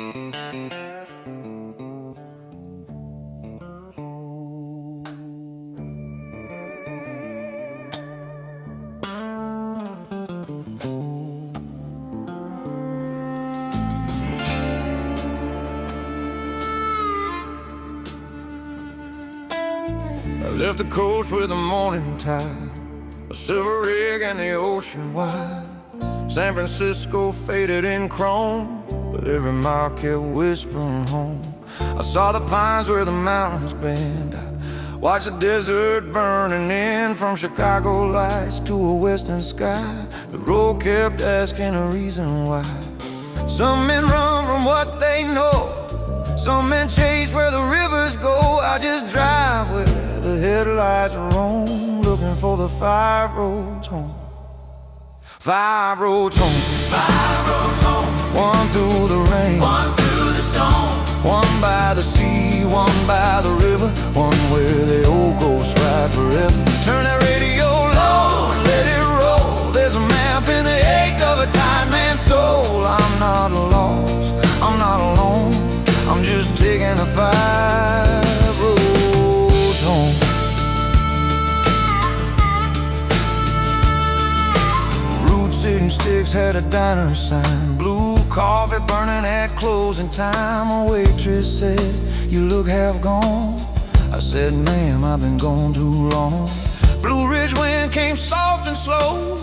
I left the coast with the morning tide, a silver rig and the ocean wide. San Francisco faded in chrome, but every mile kept whispering home. I saw the pines where the mountains bend. I watched the desert burning in, from Chicago lights to a western sky. The road kept asking a reason why. Some men run from what they know, some men chase where the rivers go. I just drive where the headlights roam, looking for the 5 roads home. 5 roads home. 5 roads home. One through the rain, One through the storm. one by the sea, one by the river, one where the old ghosts ride forever. Turn that radio low and let it roll. There's a map in the ache of a tired man's soul. I'm not lost, I'm not alone, I'm just taking the 5 roads home. Route Sitting Sticks had a diner sign, blue coffee burning at closing time. A waitress said, "You look half gone." I said, "Ma'am, I've been gone too long." Blue Ridge wind came soft and slow,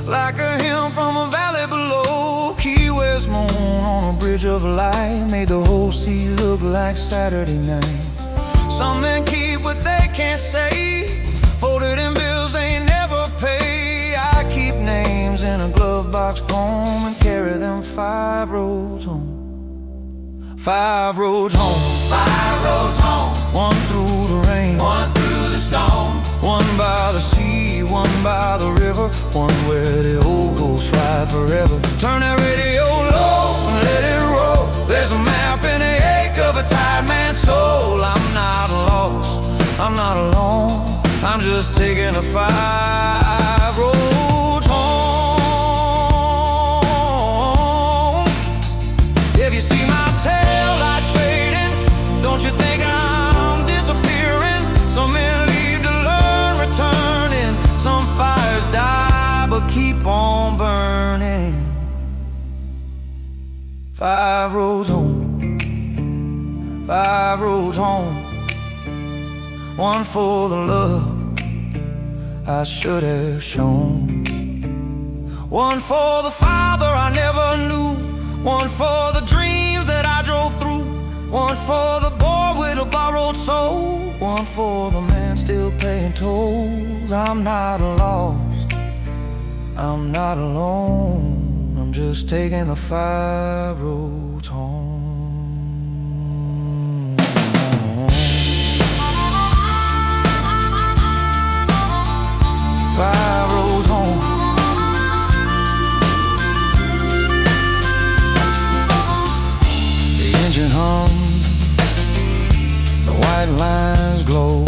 like a hymn from a valley below. Key West moon on a bridge of light made the whole sea look like Saturday night. Some men keep what they can't say, folded in bills they never pay. I keep names in a glove box poem and carry them 5 roads home. 5 roads home. 5 roads home. One through the rain, One through the storm. one by the sea, one by the river, one where the old ghosts ride forever. Turn that radio low and let it roll. There's a map in the ache of a tired man's soul. I'm not lost, I'm not alone, I'm just taking the 5 roads home. If you see my tail lights fading, don't you think I'm disappearing? Some men leave to learn, returning. Some fires die but keep on burning. 5 roads home. 5 roads home. One for the love I should have shown, one for the father I never knew, one for the dreams that I drove through, one for the boy with a borrowed soul, one for the man still paying tolls. I'm not lost, I'm not alone, I'm just taking the 5 roads home. 5 roads home. The engine hums, the white lines glow,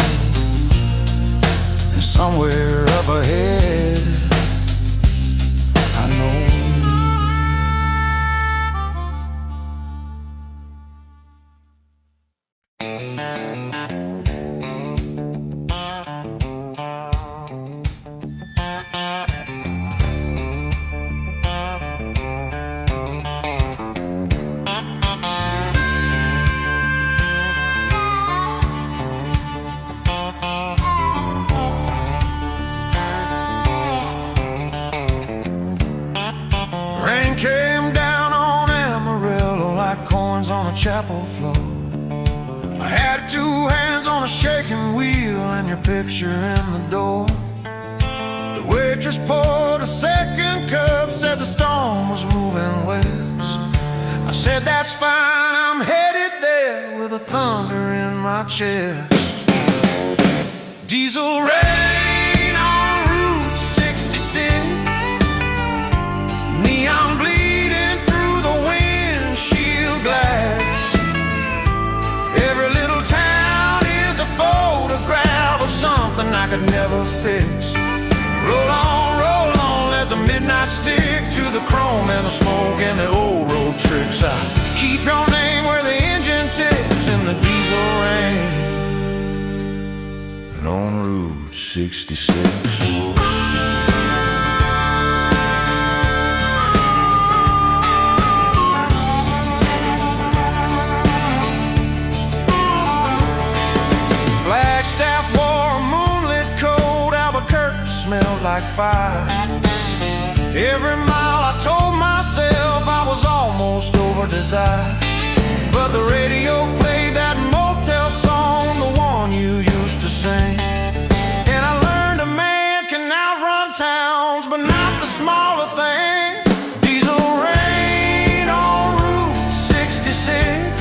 and somewhere up ahead I know came down on Amarillo like coins on a chapel floor. I had 2 hands on a shaking wheel and your picture in the door. The waitress poured a second cup, said the storm was moving west. I said, "That's fine, I'm headed there," with a thunder in my chest. Diesel rain on Route 66, neon bleeding through the windshield glass. Every little town is a photograph of something I could never fix. Roll on, let the midnight stick to the chrome and the smoke and the old road tricks. I keep your name 66. Flagstaff wore a moonlit coat, Albuquerque smelled like fire. Every mile I told myself I was almost over desire, but the radio played that motel song, the one you used to sing. And I learned a man can outrun towns, but not the smaller things. Diesel rain on Route 66,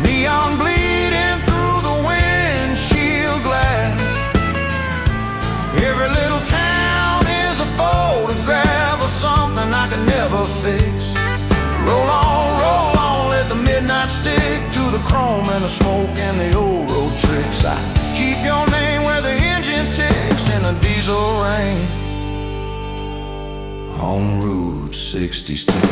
neon bleeding through the windshield glass. Every little town is a photograph of something I could never fix. Roll on, let the midnight stick to the chrome and the smoke and the old road tricks. I keep your name where the engine ticks in the diesel rain on Route 66.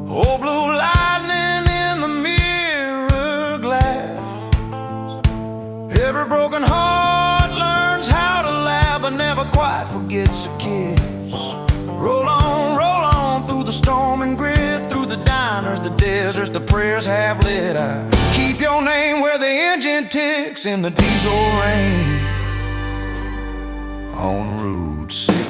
Oh, blue lightning in the mirror glass. Every broken heart learns how to laugh, but never quite forgets a kiss. Roll on through the storm and grit, through the diners, the deserts, the prayers half lit. I keep your name where the engine ticks in the diesel rain on Route 66.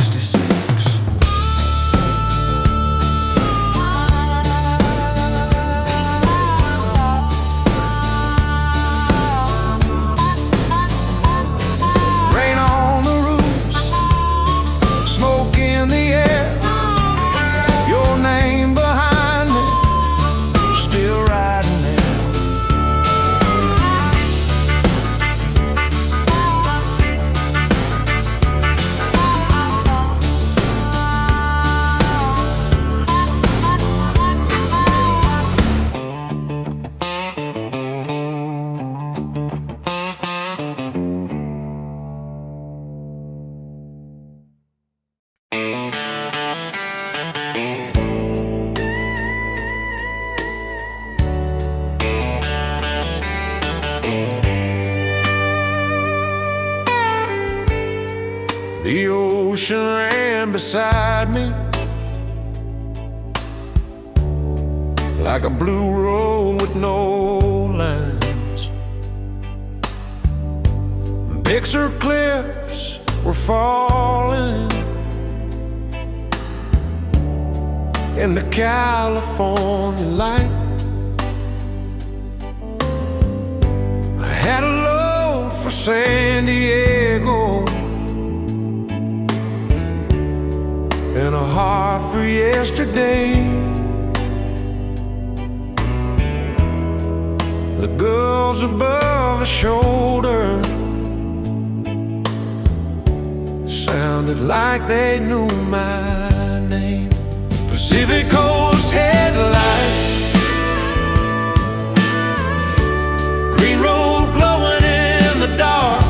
The ocean ran beside me like a blue road with no lines. Bixer cliffs were falling in the California light. I had a load for San Diego and a heart for yesterday. The girls above the shoulder sounded like they knew my name. Pacific Coast headlights, green road glowing in the dark.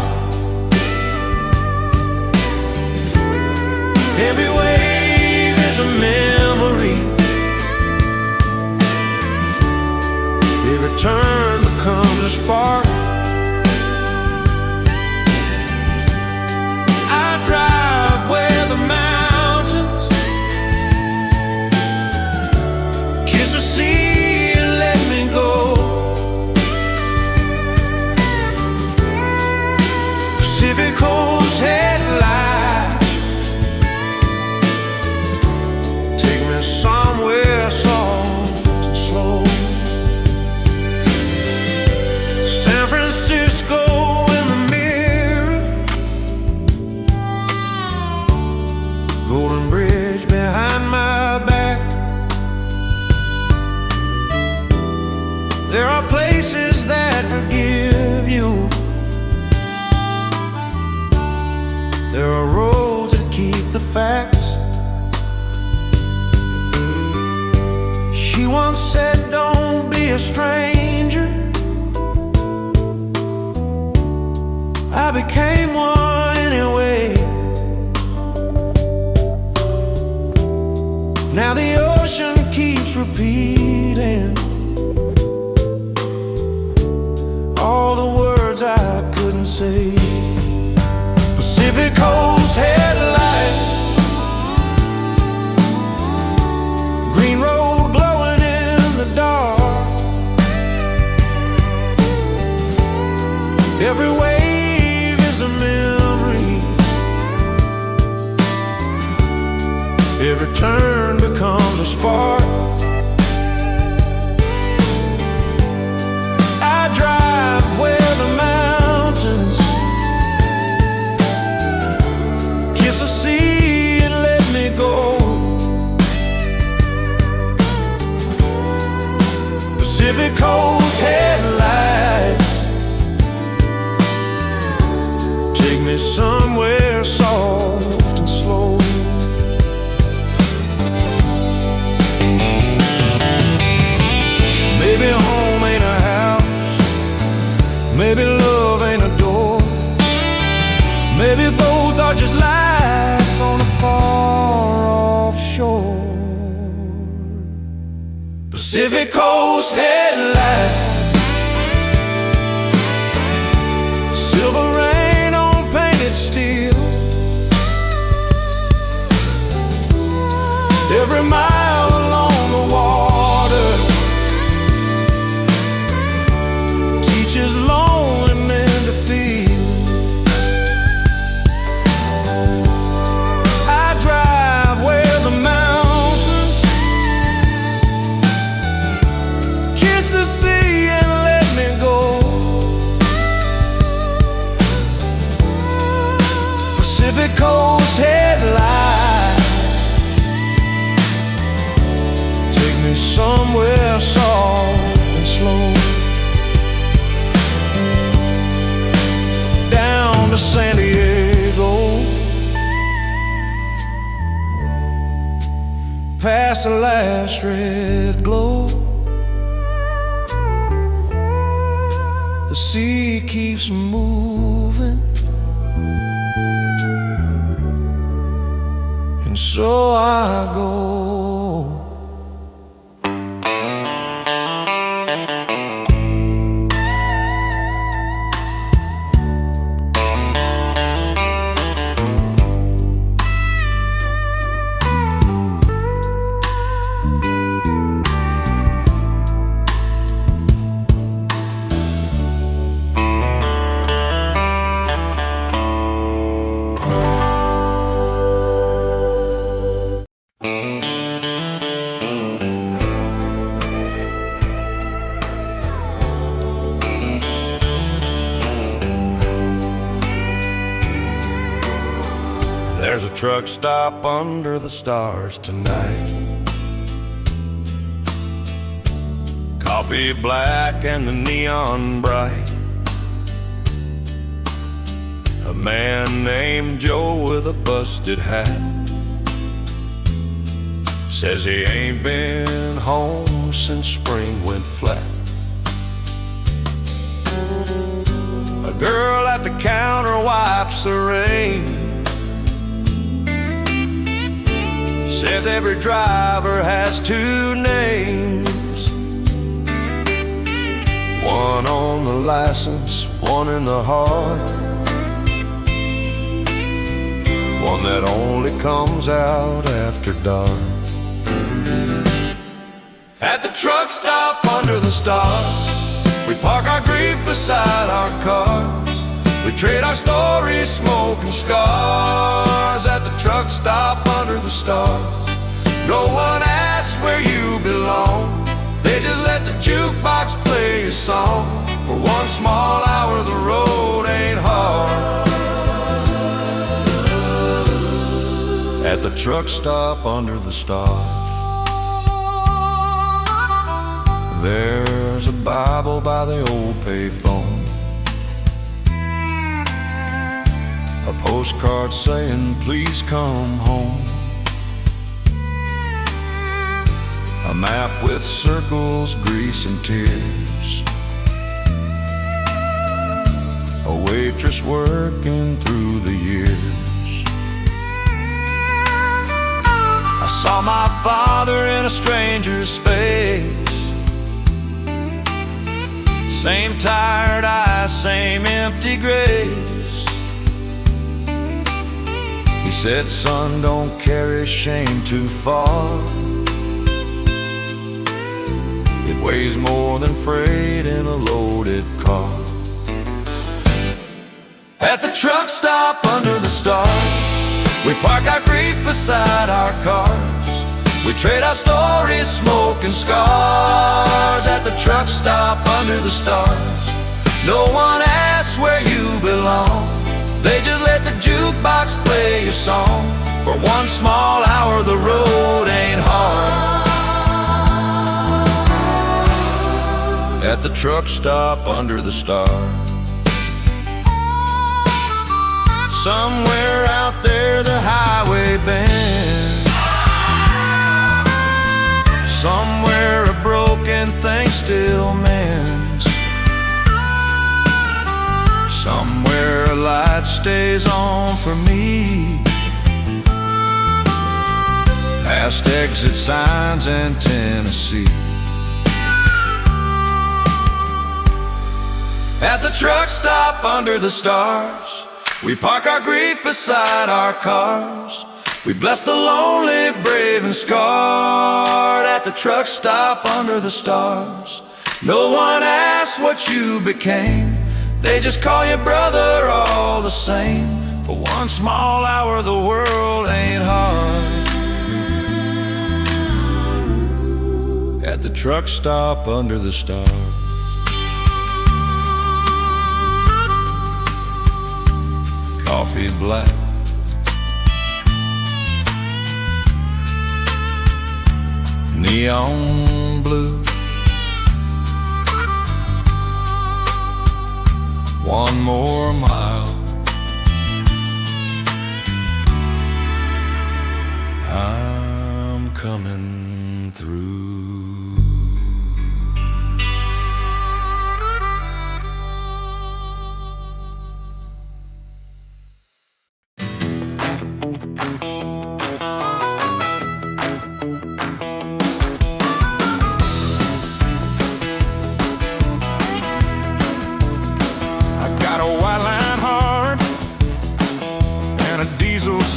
Every wave is a memory, every turn becomes a spark. I drive where the mountains kiss the sea became one anyway. Now the ocean keeps repeating all the words I couldn't say. Pacific Coast headlights, green road glowing in the dark. Every wave is a memory, every turn becomes a spark. I drive where the mountains kiss the sea and let me go. Pacific Coast headlights, take me somewhere soft and slow. Maybe home ain't a house, maybe love ain't a door, maybe both are just lights on a far-off shore. Pacific Coast headlights, silver rain on painted steel. Every mile along the water teaches lonely men to feel. I drive where the mountains kiss the sea and let me go. Pacific Coast headlights, take me somewhere soft and slow. Down to San Diego, past the last red glow. The sea keeps moving, and so I go. There's a truck stop under the stars tonight. Coffee black and the neon bright. A man named Joe with a busted hat says he ain't been home since spring went flat. A girl at the counter wipes the rain, says every driver has two names, one on the license, one in the heart, one that only comes out after dark. At the truck stop under the stars, we park our grief beside our cars. We trade our stories, smoke and scars. At the truck stop under the stars, no one asks where you belong. They just let the jukebox play a song. For one small hour the road ain't hard. At the truck stop under the stars, there's a Bible by the old payphone, a postcard saying please come home, a map with circles, grease and tears, a waitress working through the years. I saw my father in a stranger's face, same tired eyes, same empty grace. He said, son, don't carry shame too far. It weighs more than freight in a loaded car. At the truck stop under the stars, we park our grief beside our cars. We trade our stories, smoke and scars. At the truck stop under the stars, no one asks where you belong. They just let the jukebox play your song. For one small hour the road ain't hard. At the truck stop under the stars, somewhere out there the highway bends. Somewhere a broken thing still mends. Somewhere a light stays on for me, past exit signs in Tennessee. At the truck stop under the stars, we park our grief beside our cars. We bless the lonely, brave and scarred. At the truck stop under the stars, no one asks what you became. They just call you brother all the same. For one small hour the world ain't hard. At the truck stop under the stars, coffee black, neon blue. One more mile, I'm coming through.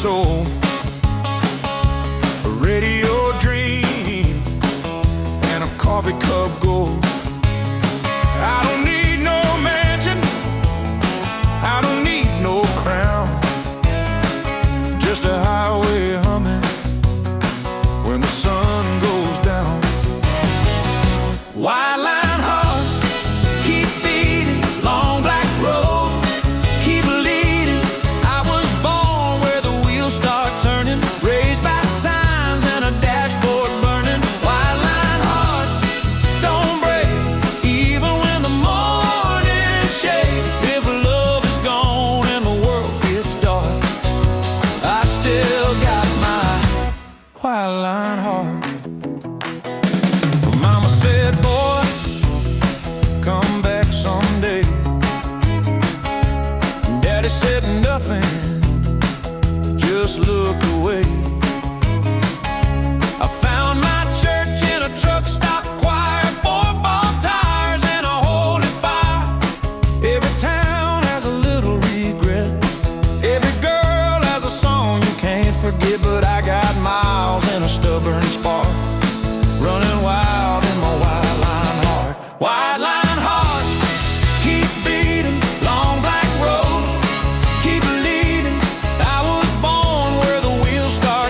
Soul, a radio dream, and a coffee cup gold. I don't need no mansion, I don't need no crown, just a highway humming when the sun goes down. White line heart, keep beating, long black road, keep leading. I was born where the wheels start turning, raised by signs and a dashboard burning. White line heart, don't break, even when the morning shakes. If love is gone and the world gets dark, I still got my white line heart. Mama said, boy, come back someday. Daddy said nothing, just look away. I found my church in a truck stop choir, 4-ball tires and a holy fire. Every town has a little regret, every girl has a song you can't forget. But I got miles and a stubborn spark running wild in my white line heart. White line heart, keep beating, long black road, keep leading. I was born where the wheels start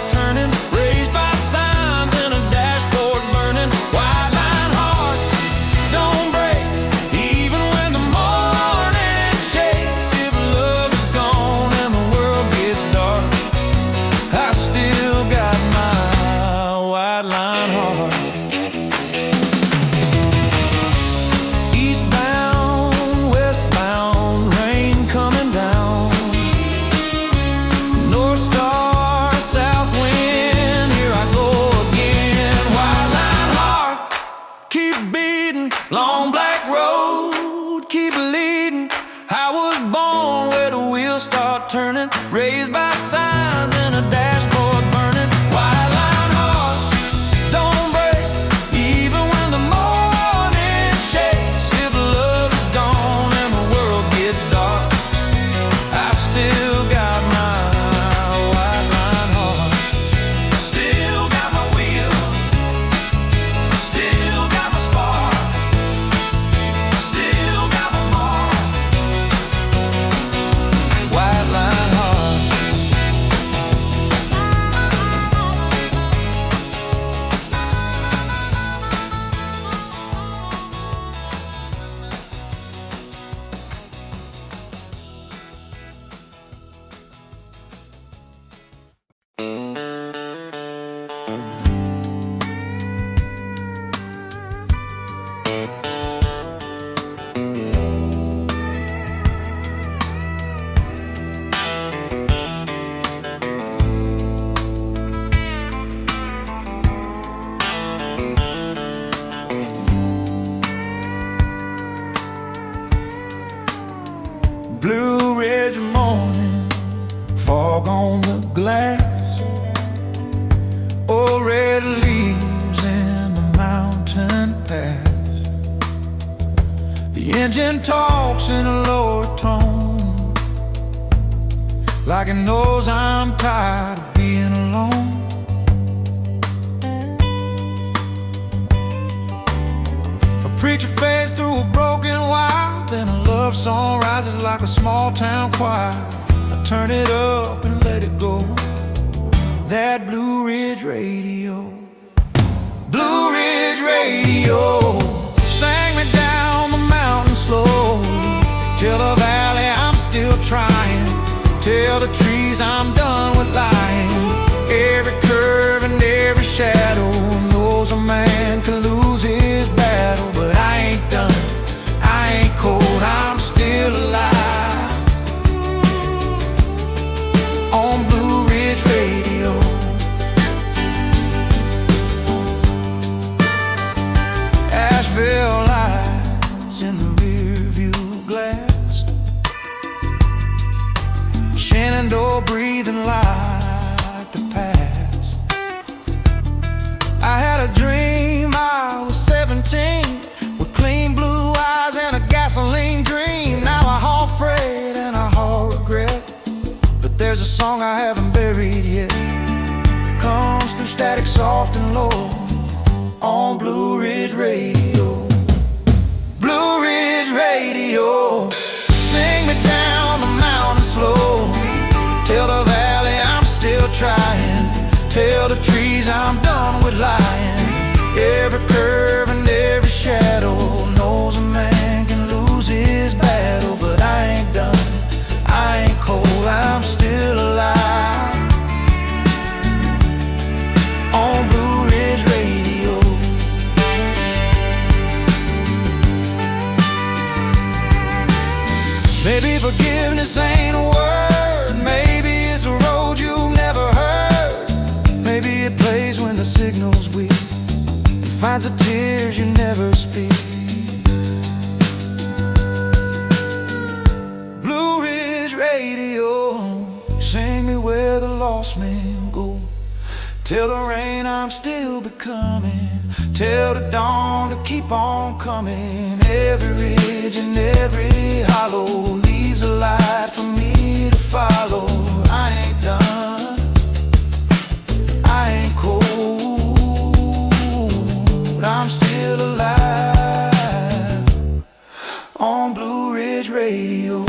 turning, raised by signs and a dashboard burning. White line heart, don't break, even when the morning shakes. If love is gone and the world gets dark, I still got my white line heart. Still got my wheels, still got my spark, still got my mark. White line heart. Blue Ridge morning, fog on the glass, old red leaves in the mountain pass. The engine talks in a lower tone, like it knows I'm tired of being alone. A preacher fades through a broken wire, then a love song rises like a small town choir. I turn it up and let it go. That Blue Ridge radio, Blue Ridge radio, sang me down the mountain slowly. Till the valley I'm still trying, tell the trees I'm done with lying. Every curve and every shadow knows a man can lose his battle. But I ain't done, I ain't cold, I'm still alive. On Blue Ridge radio, Asheville lights in the rearview glass, Shenandoah breathing like the past. I had a dream I was 17, with clean blue eyes and a gasoline dream. Now I haul freight and I haul regret, but there's a song I haven't buried yet. Comes through static soft and low on Blue Ridge radio. Blue Ridge radio, sing me down the mountain slow. Tell the valley I'm still trying, tell the trees I'm done with lying. Every curve and every shadow knows a man can lose his battle. But I ain't done, I ain't cold, I'm still alive. On Blue Ridge radio, maybe forgiveness ain't a word, maybe it's a road you've never heard. Maybe it plays when the signal's weak, it finds the tears you never speak. Blue Ridge radio, sing me where the lost men go. Tell the rain I'm still becoming, tell the dawn to keep on coming. Every ridge and every hollow leaves a light for me to follow. I ain't done, I ain't cold, I'm still alive. On Blue Ridge radio,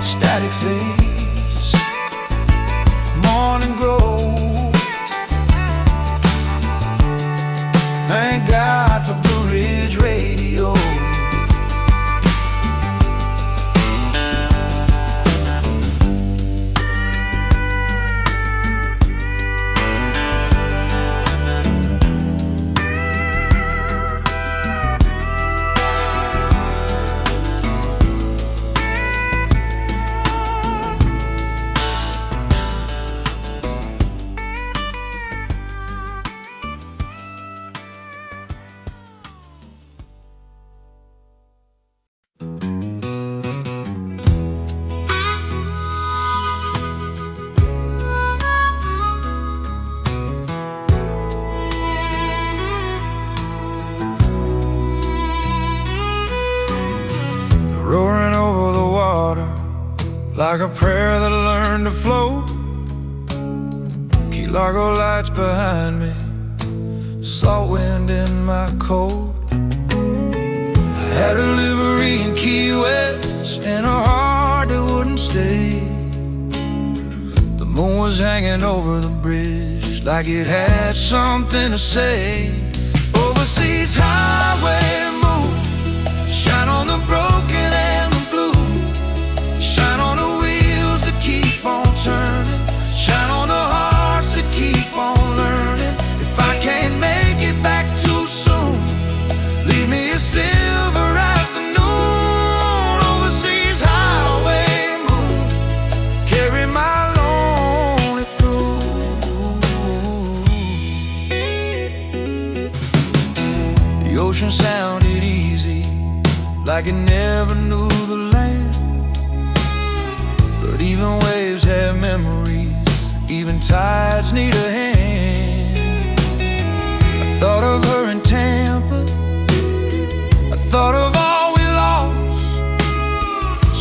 static face, morning grows. Thank God for Blue Ridge radio. like a prayer that learned to float. Key Largo lights behind me, salt wind in my coat. I had a livery in Key West and a heart that wouldn't stay. The moon was hanging over the bridge like it had something to say. Overseas highway moon, shine on the broken and the blue. Shine on the wheels that keep on turning. Shine on the hearts that keep on learning. If I can't make it back too soon, leave me a silver afternoon. Overseas highway moon, carry my lonely through. The ocean sounded easy, like it never knew the land. But even waves have memories, even tides need a hand. I thought of her in Tampa, I thought of all we lost.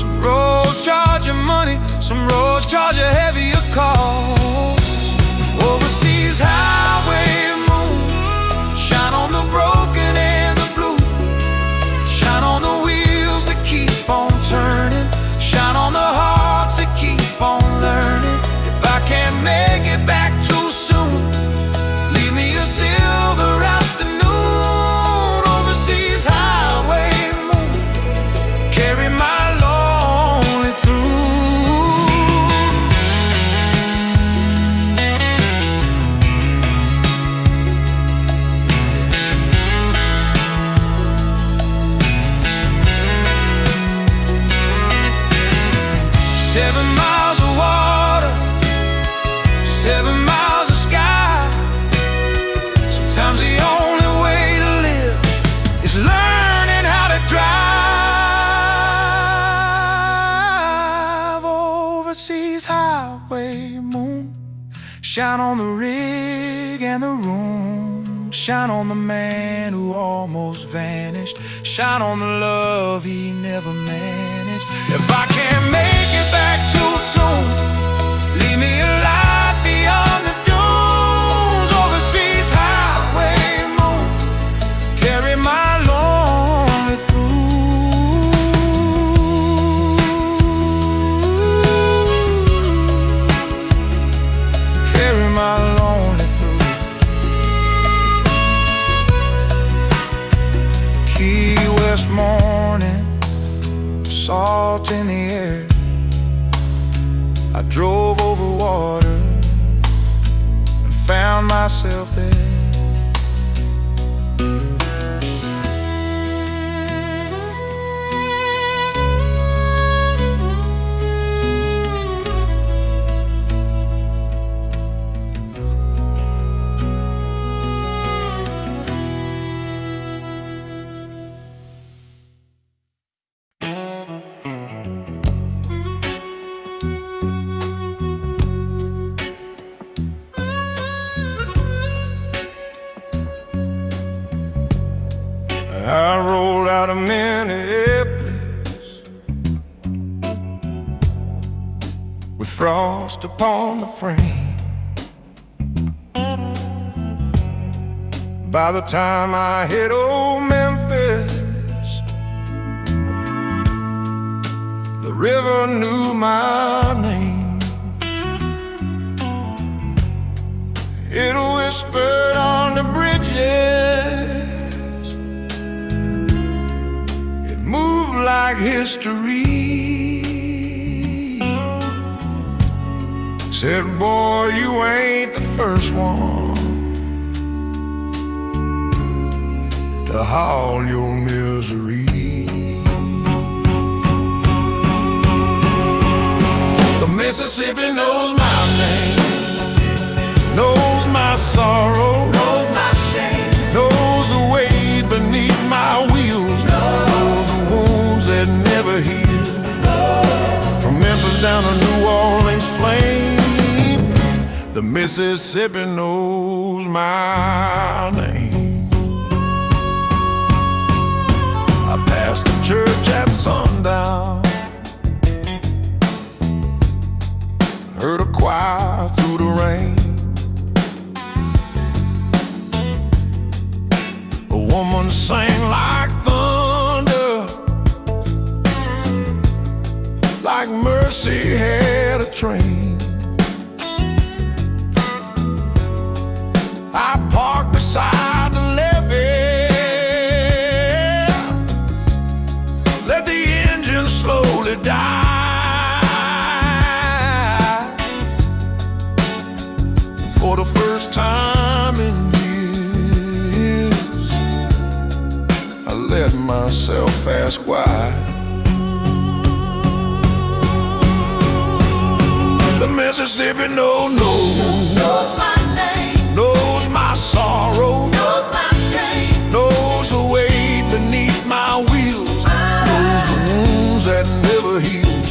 Some roads charge you money, some roads charge you heavier cost. Overseas highway moon, shine on the broken and the blue. Shine on the wheels that keep on turning. Shine on the hearts that keep on learning. If I can't make it back too soon, leave me a silver afternoon. Overseas highway moon, carry my lonely through. 7 miles of water, 7 miles of sky. Sometimes the only way to live is learning how to drive. Overseas highway moon, shine on the rig and the room. Shine on the man who almost vanished. Shine on the love he never managed. If I can't make it back too soon, leave me a light beyond the dunes. Overseas highway moon, carry my lonely through. Carry my lonely through. Key West morning, salt in the air. I drove over water and found myself there. I rolled out of Memphis with frost upon the frame. By the time I hit old Memphis, the river knew my name. It whispered on the bridges, like history. Said, boy, you ain't the first one to haul your misery. The Mississippi knows my name, knows my sorrow, knows my shame, knows the weight beneath my wheels, knows the wounds that never heal. From Memphis down to New Orleans flame, the Mississippi knows my name. I passed the church at sundown, like Mercy had a train. I parked beside the levee, let the engine slowly die. For the first time in years, I let myself ask why. The Mississippi knows my name, knows my sorrow, knows my pain, knows the weight beneath my wheels, knows the wounds that never heal.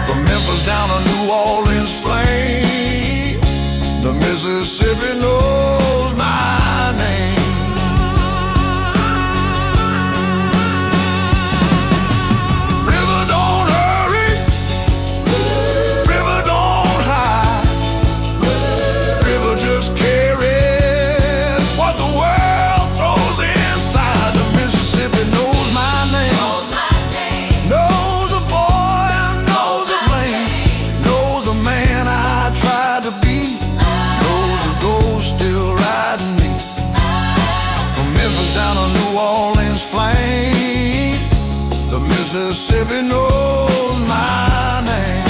From Memphis down to New Orleans flame, the Mississippi knows my name. River don't hurry, river don't hide, river just carries what the world throws inside. The Mississippi knows my name, knows my name, knows a boy and knows a blame, knows the man I tried to be, knows the ghost still riding me. From Memphis down to New Orleans flame, the Mississippi knows my name.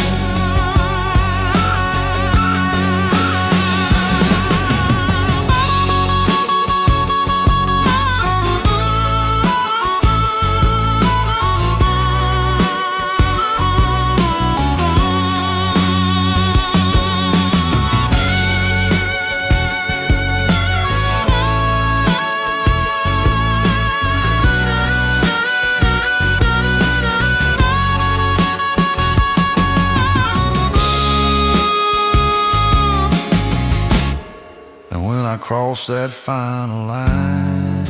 And when I cross that final line,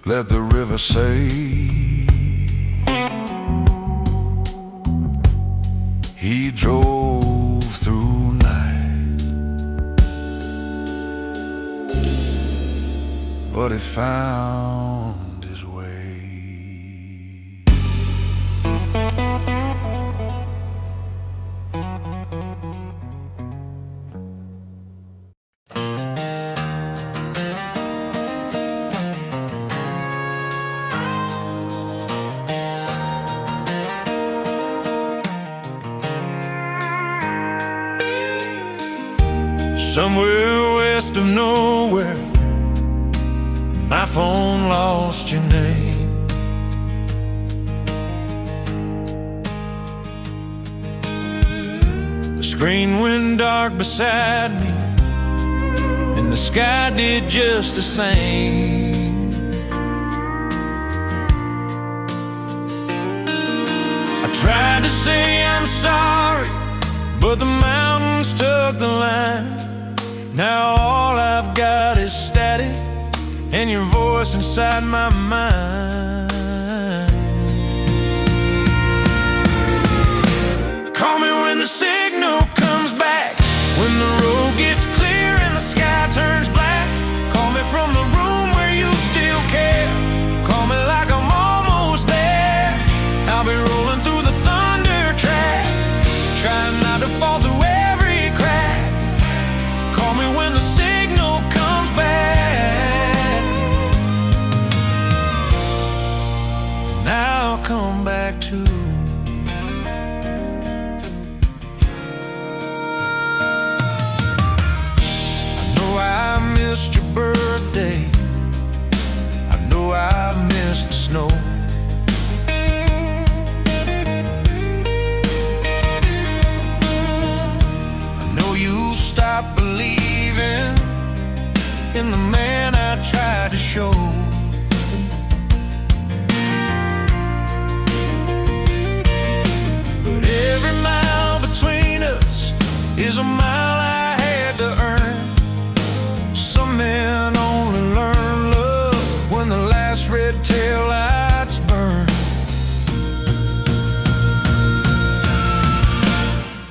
let the river say, he drove through night, but he found his way. Somewhere west of nowhere, my phone lost your name. The screen went dark beside me, and the sky did just the same. I tried to say I'm sorry, but the mountains took the line. Now all I've got is static and your voice inside my mind. Call me when the signal comes back, when the road gets clear and the sky turns black. Call me from the room where you still care. Call me like I'm almost there. I'll be rolling through the thunder track, trying not to fall through every crack. Call me when the signal comes back, and I'll come back too. I know I missed your birthday, I know I missed the snow. I know you stopped believing in the man I tried to show. But every mile between us is a mile I had to earn. Some men only learn love when the last red tail lights burn.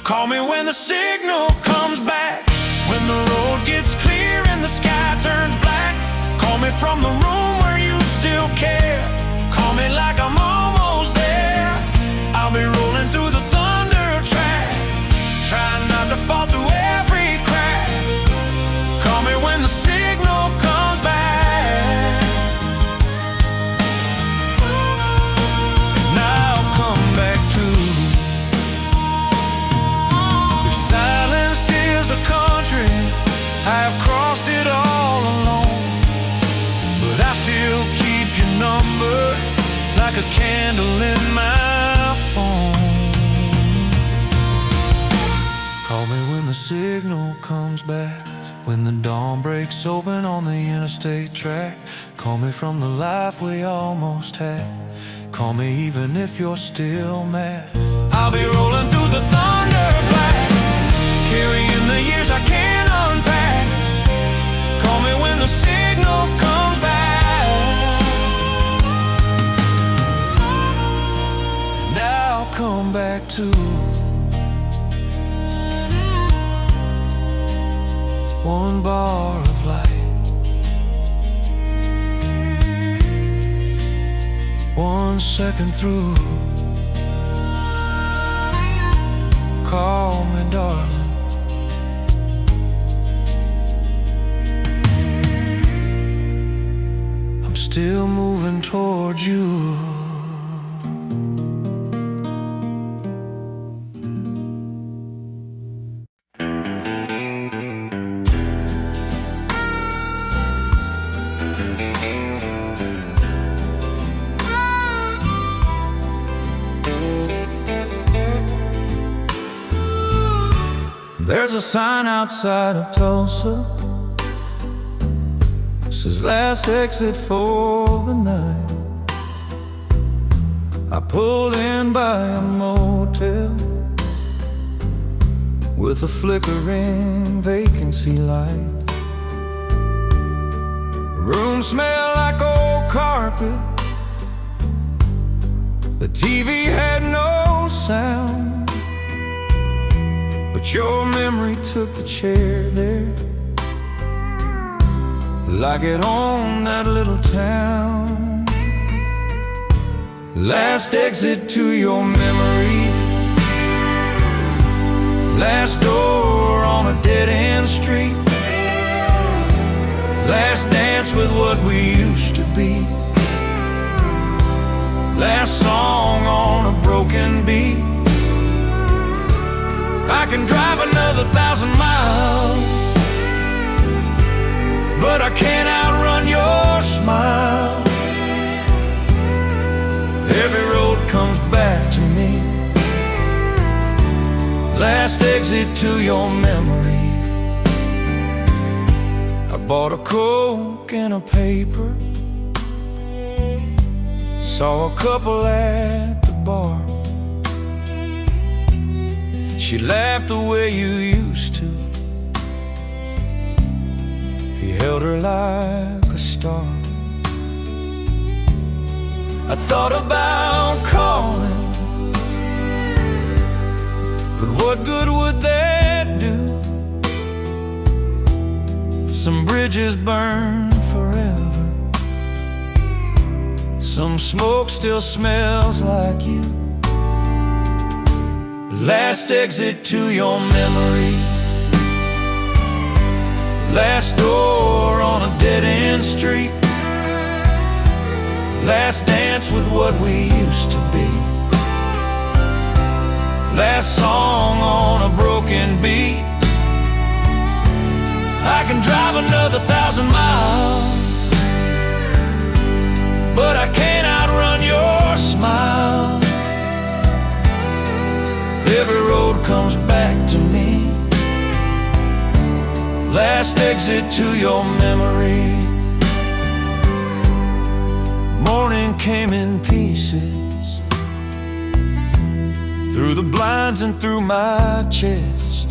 Call me when the signal comes back, when the road gets clear and the sky turns black. Call me from the room where you still care. Call Call me like I'm almost there. I'll be rolling through the thunder track, trying not to fall through every crack. Call me when the signal comes back, and I'll come back too. If silence is a country, I have crossed it all alone, but I still keep your number like a candle in my phone. Call me when the signal comes back, when the dawn breaks open on the interstate track. Call me from the life we almost had. Call me even if you're still mad. I'll be rolling through the thunder black, carrying the years I can't unpack. Call me when the signal comes back, and I'll come back too. One bar of light, one second through. Call me darling. I'm still moving towards you. There's a sign outside of Tulsa, says last exit for the night. I pulled in by a motel with a flickering vacancy light. Room smelled like old carpet, the TV had no sound, but your memory took the chair there, like it owned that little town. Last exit to your memory, last door on a dead-end street, last dance with what we used to be, last song on a broken beat. I can drive another 1,000 miles, but I can't outrun your smile. Every road comes back to me, last exit to your memory. I bought a Coke and a paper, saw a couple at the bar. She laughed the way you used to, he held her like a star. I thought about calling, but what good would that do? Some bridges burn forever, some smoke still smells like you. Last exit to your memory, last door on a dead-end street, last dance with what we used to be, last song on a broken beat. I can drive another 1,000 miles, but I can't outrun your smile. Every road comes back to me, last exit to your memory. Morning came in pieces, through the blinds and through my chest.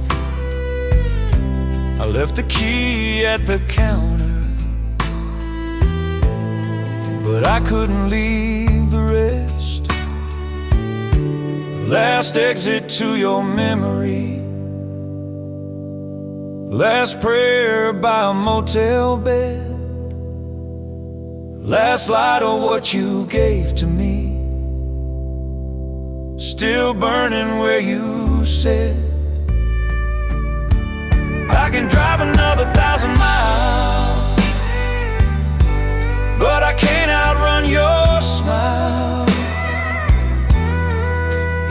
I left the key at the counter, but I couldn't leave the rest. Last exit to your memory, last prayer by a motel bed, Last light of what you gave to me, still burning where you said I can drive another 1,000 miles, but I can't outrun your smile.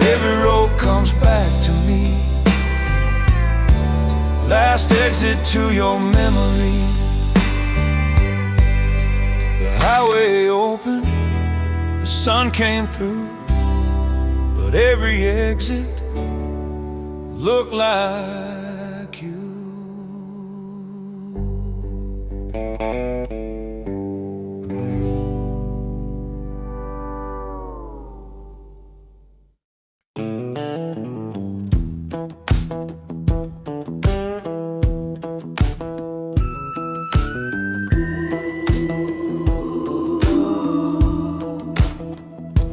Every road comes back to me, last exit to your memory. The highway opened, the sun came through, but every exit looked like you.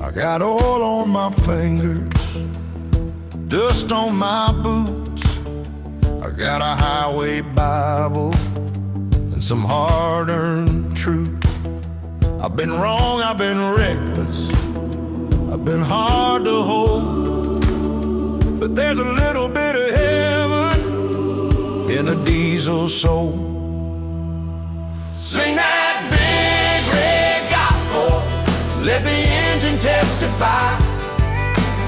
I got oil on my fingers, dust on my boots. I got a highway Bible and some hard-earned truth. I've been wrong, I've been reckless, I've been hard to hold, but there's a little bit of heaven in a diesel soul. Sing that big red gospel, let the engine testify.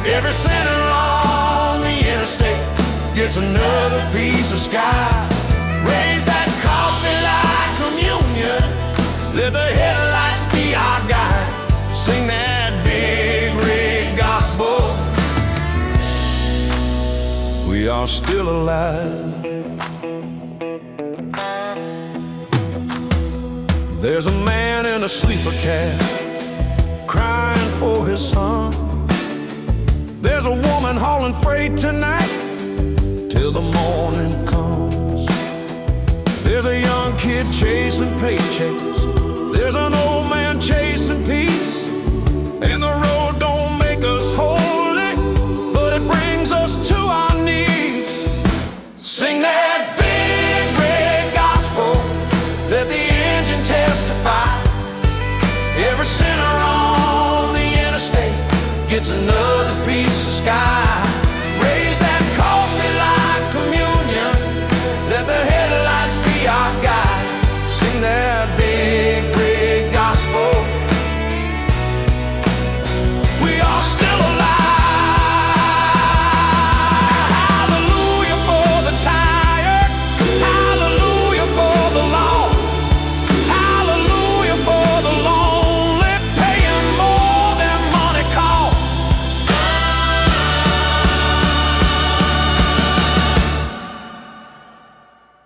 Every sinner on the interstate gets another piece of sky. Raise that coffee like communion, let the headlights be our guide. Sing that big red gospel, we are still alive. There's a man in a sleeper cab crying for his son. There's a woman hauling freight tonight till the morning comes. There's a young kid chasing paychecks, there's an old man chasing peace. And the road don't make us holy, but it brings us to our knees. Sing that big red gospel, let the engine testify. Every sinner on the interstate gets another piece of sky. Raise that coffee like communion, let the headlights be our guide. Sing that big red gospel, we are still alive. Hallelujah for the tired, hallelujah for the lost, hallelujah for the lonely, paying more than money costs.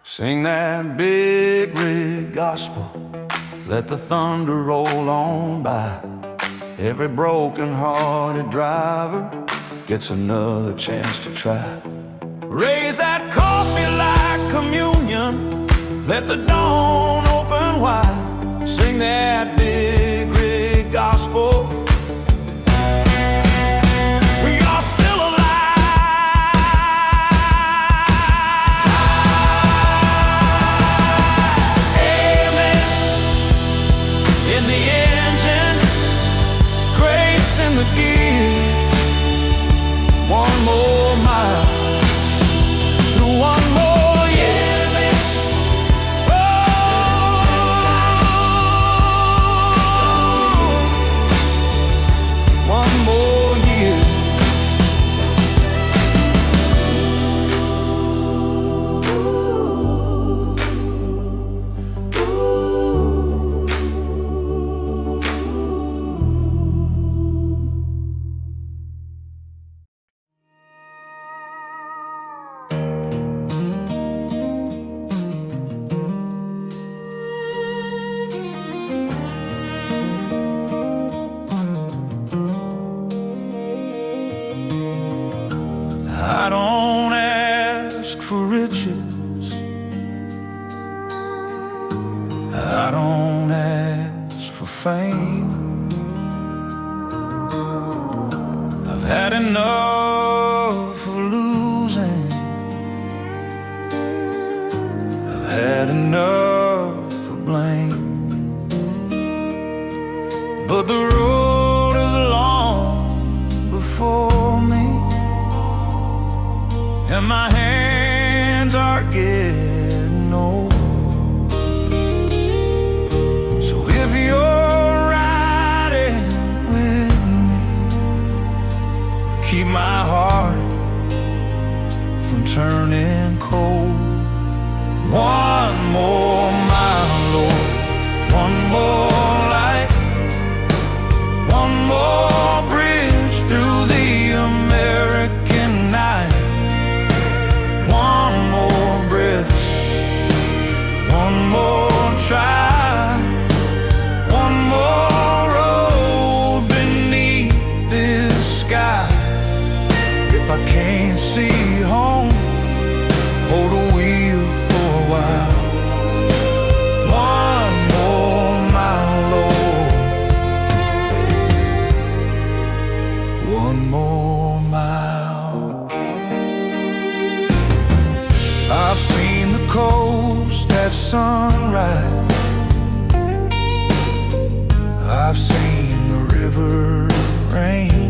Sing that big red gospel, let the thunder roll on by. Every broken-hearted driver gets another chance to try. Raise that coffee like communion, let the dawn open wide. Sing that big red gospel, we are still alive. Amen in the engine, grace in the gear. One more mile through one more year. One more year. I don't ask for riches, I don't ask for fame. I've had enough of losing, I've had enough of blame. but the road is long before me, and my hands are getting old. So if you're riding with me, keep my heart from turning cold. One more mile, Lord, one more light, one more bridge through the American night, one more breath, one more try, one more road beneath this sky. If I can't see home, hold a wheel for a while. One more mile, Lord, one more mile. I've seen the coast at sunrise, I've seen the river rain,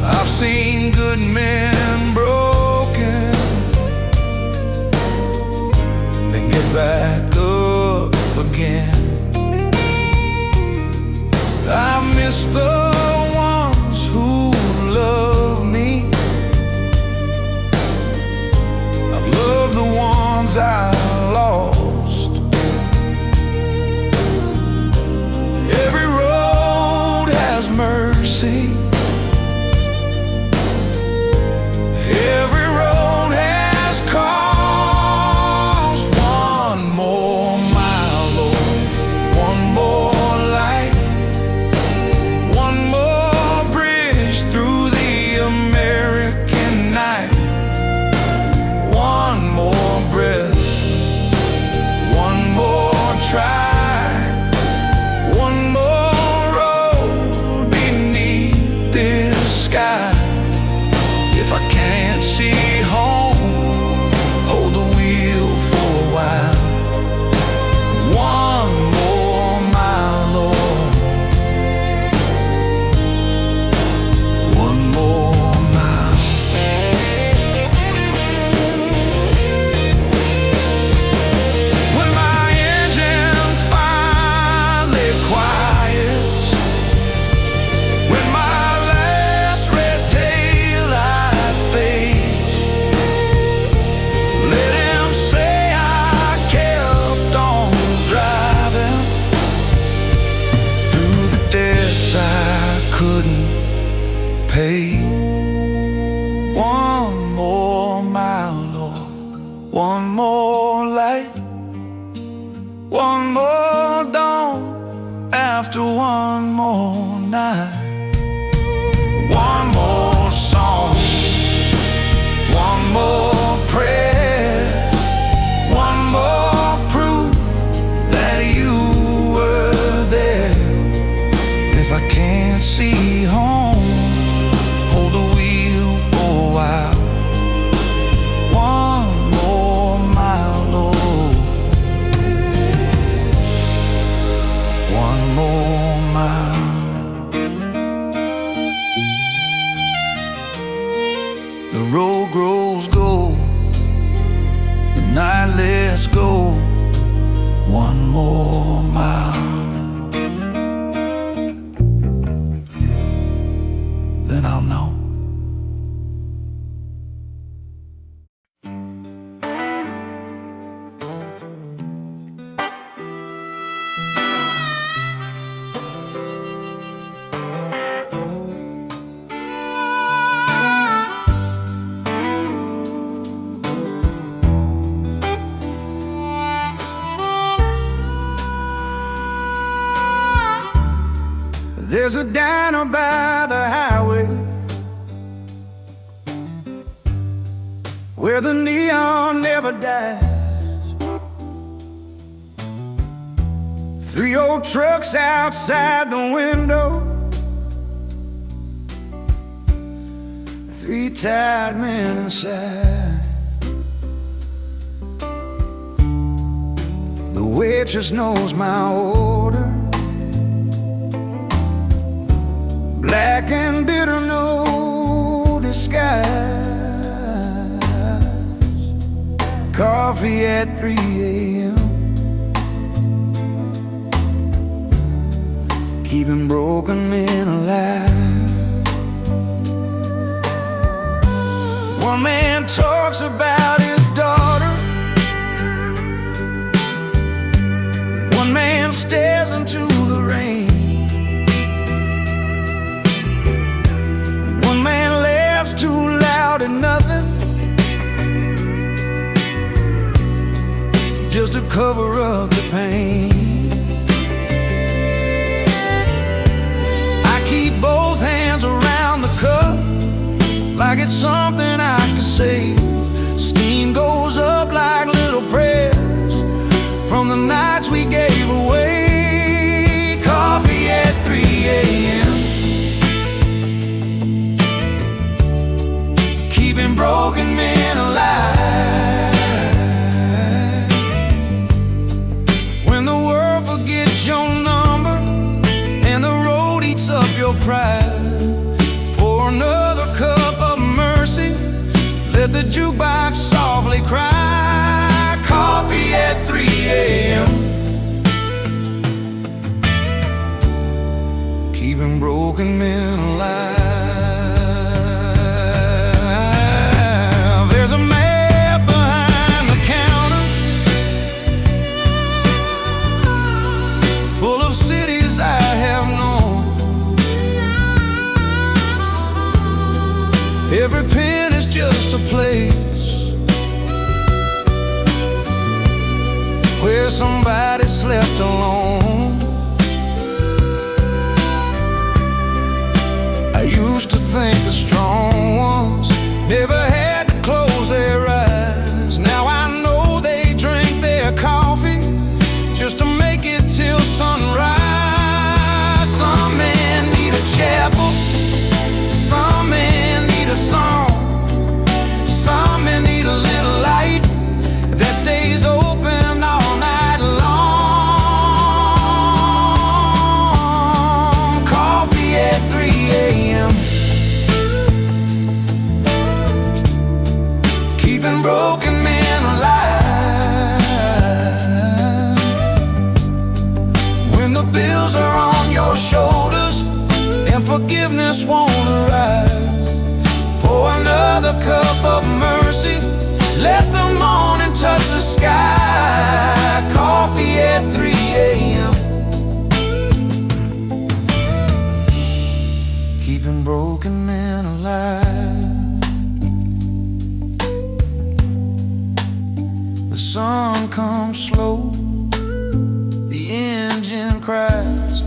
I've seen good men broken, then get back up again. I miss the ones who love me, I've loved the ones I lost. Every road has mercy, every road has cost. One more mile, Lord, one more light, one more bridge through the American night, one more breath, one more try, one more road beneath this sky. If I can't see home, hold the wheel for a while. One more mile, Lord, one more mile. When my engine finally quiets, when my last red tail light fades, let him say I kept on driving through the debts I couldn't pay. One more mile, Lord, one more light, one more dawn after one more night, one more song, one more prayer, one more proof that you were there. If I can't see home, hold the wheel for a while. One more mile, Lord, one more mile. The road grows gold, the night lets go. One more mile, then I'll know. There's a diner by the highway where the neon never dies. 3 old trucks outside the window, 3 tired men inside. The waitress knows my order. Black and bitter, no disguise. Coffee at 3 a.m. Keeping broken men alive. One man talks about his daughter. One man stares into the rain. One man laughs too loud at nothing, just to cover up the pain. I keep both hands around the cup, like it's something I can say. Steam goes up like little prayers from the nights we gave away. Coffee at 3 a.m. Keeping broken men alive. When the world forgets your number and the road eats up your pride, pour another cup of mercy, let the jukebox softly cry. Coffee at 3 a.m. Keeping broken men alive. There's a map behind the counter, full of cities I have known. Every pen is just a place where somebody slept alone. I used to think the strong ones never had to close their eyes. Now I know they drink their coffee just to make it till sunrise. Some men need a chapel, some men need a song, some men need a little light that stays open all night long. Coffee at 3 a.m. Keeping broken men alive. When the bills are on your shoulders and forgiveness won't arrive, pour another cup of mercy, let the morning touch the sky. Coffee at 3 a.m. Keeping broken men alive. The sun comes slow, the engine cries.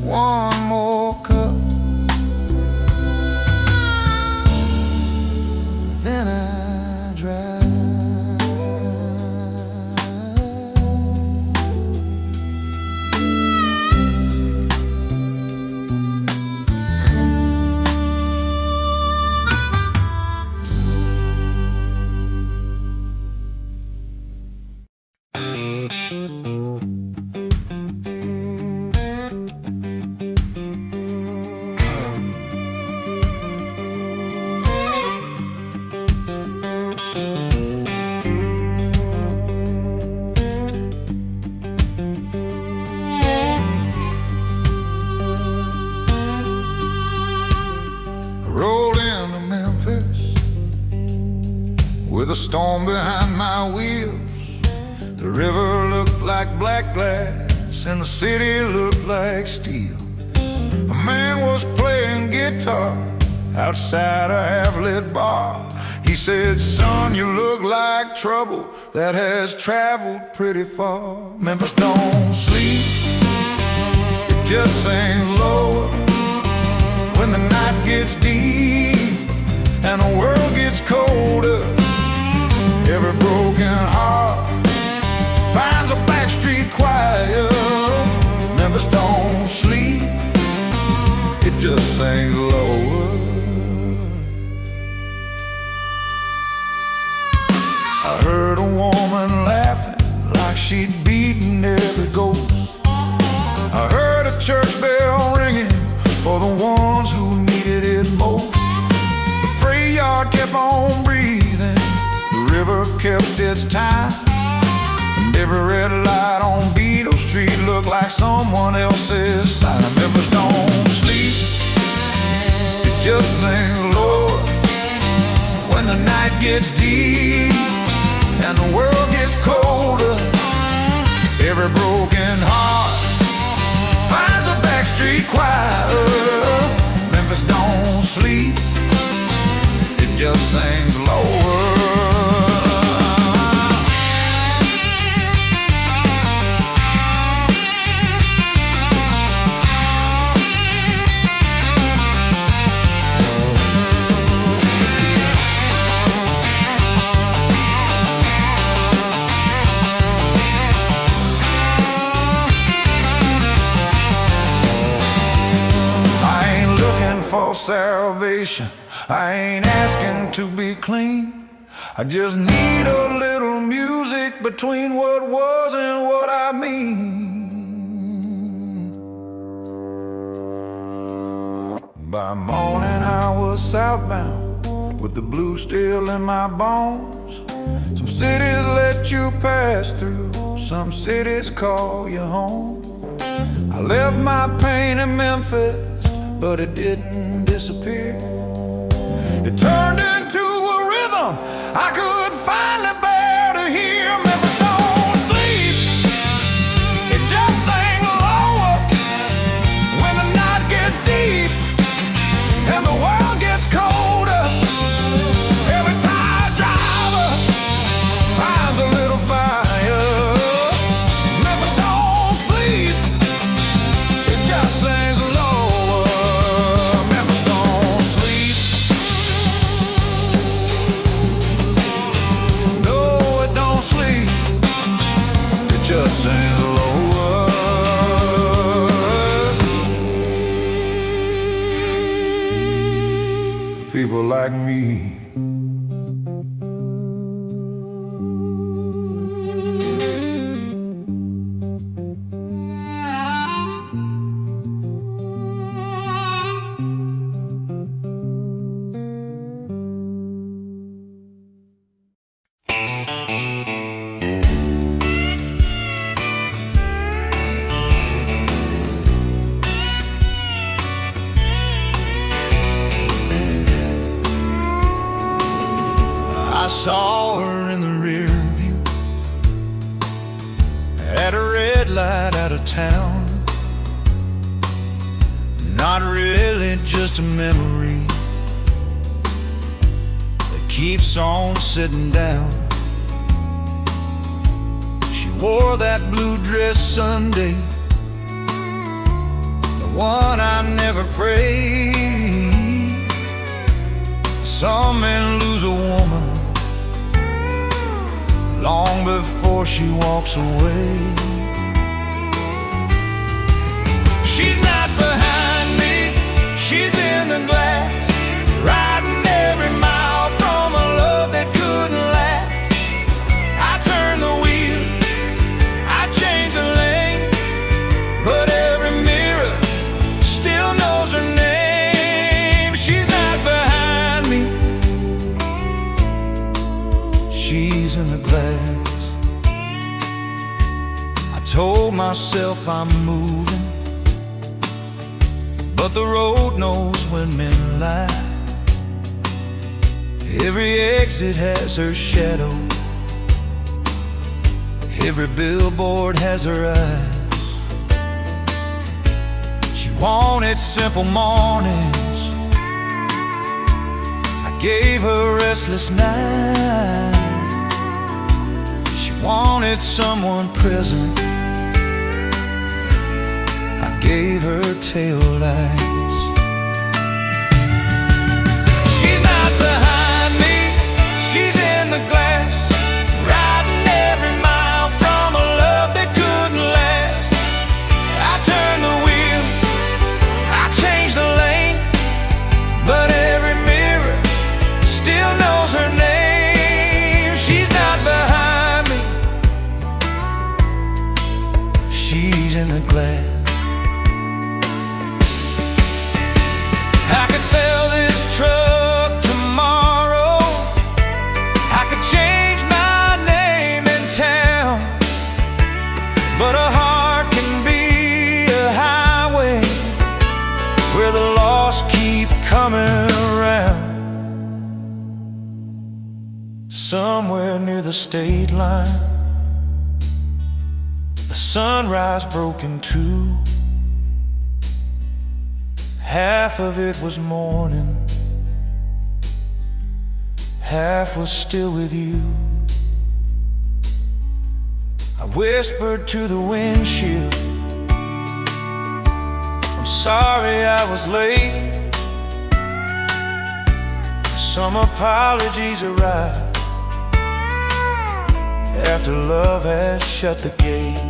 One more cup, then I drive. Rolled into Memphis with a storm behind my wheels. The river looked like black glass and the city looked like steel. A man was playing guitar outside a half-lit bar. He said, "Son, you look like trouble that has traveled pretty far." Memphis don't sleep, it just sings lower when the night gets deep and the world gets colder. Every broken heart finds a backstreet choir. Memphis don't sleep, it just sings lower. I heard a woman laughing like she look like someone else's side. Memphis don't sleep, it just sings Lord. When the night gets deep and the world gets colder, every broken heart finds a backstreet choir. Memphis don't sleep, it just sings lower. For salvation, I ain't asking to be clean. I just need a little music between what was and what I mean. By morning I was southbound with the blues still in my bones. Some cities let you pass through, some cities call you home. I left my pain in Memphis, but it didn't disappear. It turned into a rhythm I could finally bear to hear. Memphis don't sleep, it just sings lower. When the night gets deep and the world gets colder, every tired driver finds a little fire. Memphis don't sleep, it just sings lower. Just sings lower. For people like me. I saw her in the rear view at a red light out of town. Not really just a memory that keeps on sitting down. She wore that blue dress Sunday, the one I never praised. Some men lose a woman long before she walks away. She's not behind me, she's in the glass, riding every mile from a love that couldn't last. I turn the wheel, I change the lane, but every mirror still knows her name. She's not behind me, she's in the glass. I told myself I'm moving, but the road knows when men lie. Every exit has her shadow, every billboard has her eyes. She wanted simple mornings, I gave her restless nights. She wanted someone present, I gave her tail lights. She's not behind me, she's in the glass, riding every mile from a love that couldn't last. I turn the wheel, I change the lane, but every mirror still knows her name. She's not behind me, she's in the glass. I could sell this truck tomorrow, I could change my name in town, but a heart can be coming around. Somewhere near the state line, the sunrise broke in two. Half of it was morning, half was still with you. I whispered to the windshield, I'm sorry I was late. Some apologies arrive after love has shut the gate.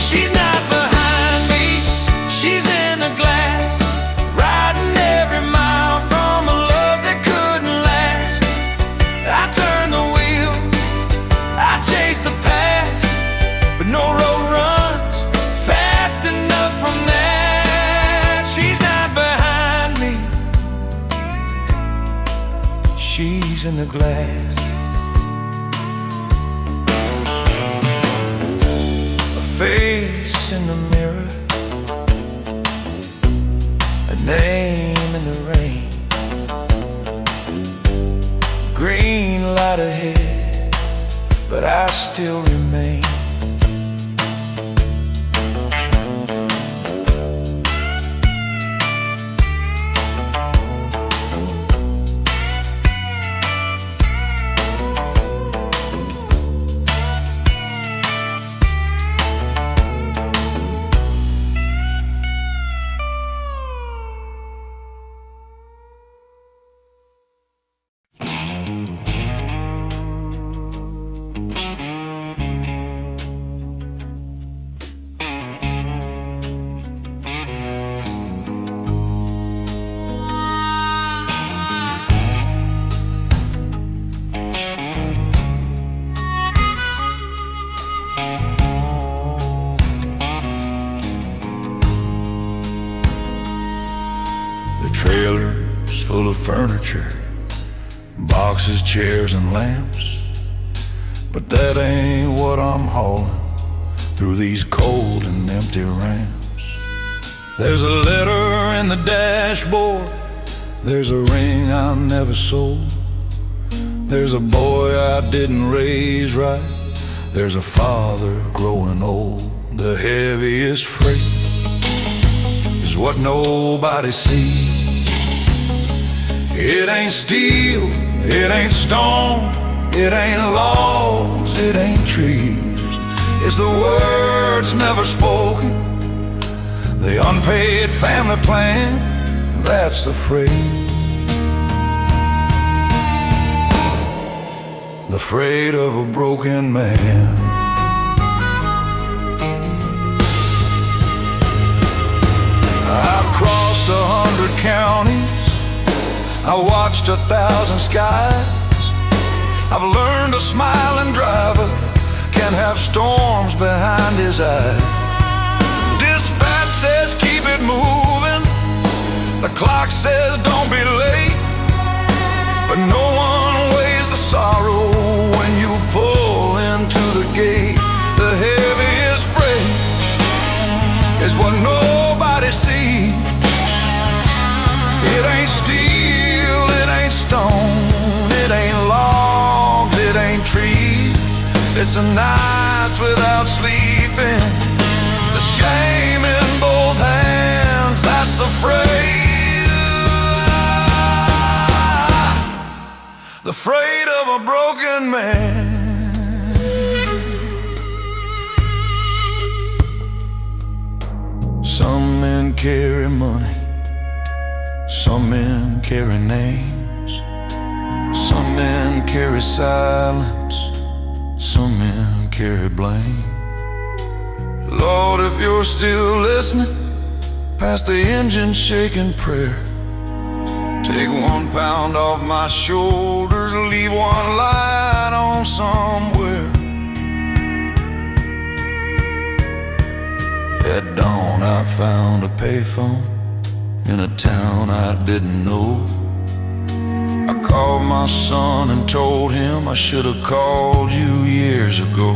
She's not behind me, she's in the glass, riding every mile from a love that couldn't last. I turn the wheel, I chase the past, but no road runs fast enough from that. She's not behind me, she's in the glass. A face in the mirror, a name in the rain, green light ahead, but I still remain. Trailers full of furniture, boxes, chairs, and lamps. But that ain't what I'm hauling through these cold and empty ramps. There's a letter in the dashboard, there's a ring I never sold, there's a boy I didn't raise right, there's a father growing old. The heaviest freight is what nobody sees. It ain't steel, it ain't stone, it ain't logs, it ain't trees. It's the words never spoken, the unpaid family plan, that's the freight. The freight of a broken man. I've crossed 100 counties, I watched 1,000 skies. I've learned a smiling driver can have storms behind his eyes. Dispatch says keep it moving, the clock says don't be late, but no one weighs the sorrow when you pull into the gate. The heaviest freight is what nobody sees. It ain't steel, it ain't stone, it ain't logs, it ain't trees. It's the nights without sleeping, the shame in both hands, that's the freight. The freight of a broken man. Some men carry money, some men carry names, some men carry silence, some men carry blame. Lord, if you're still listening, pass the engine shaking prayer. Take 1 pound off my shoulders, leave 1 light on somewhere. At dawn I found a payphone in a town I didn't know. I called my son and told him I should have called you years ago.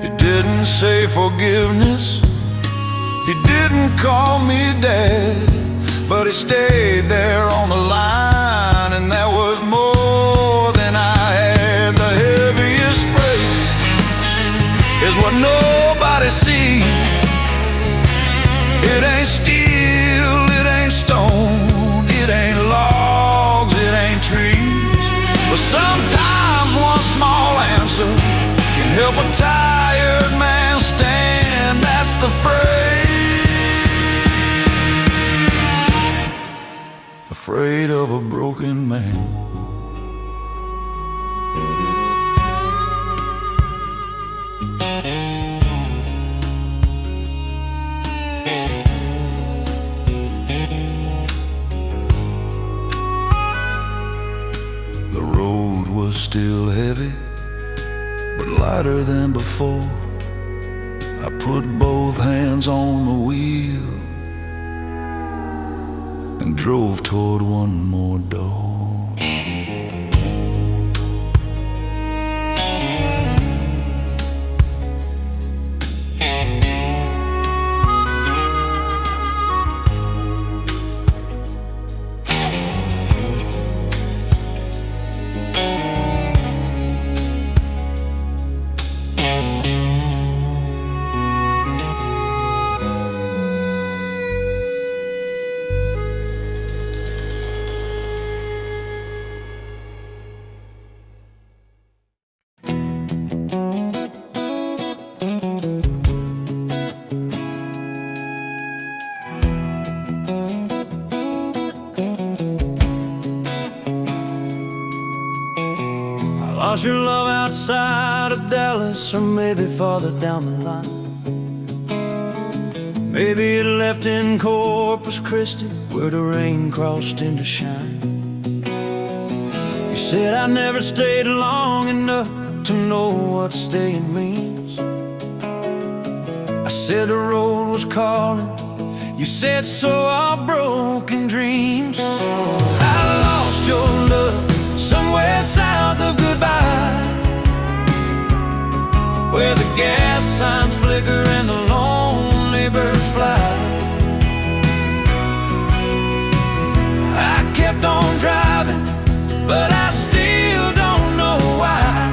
It didn't say forgiveness, He didn't call me dad, but he stayed there on the line, and that was more than I had. The heaviest freight is what nobody sees. It ain't steel, it ain't stone, it ain't logs, it ain't trees. But sometimes one small answer can help a tired man stand. That's the freight of a broken man. The road was still heavy, but lighter than before. I put both hands on the wheel and drove toward one more door. Lost your love outside of Dallas, or maybe farther down the line. Maybe it left in Corpus Christi, where the rain crossed into shine. You said I never stayed long enough to know what staying means. I said the road was calling. You said so are broken dreams. I lost your love somewhere south of goodbye, where the gas signs flicker and the lonely birds fly. I kept on driving, but I still don't know why.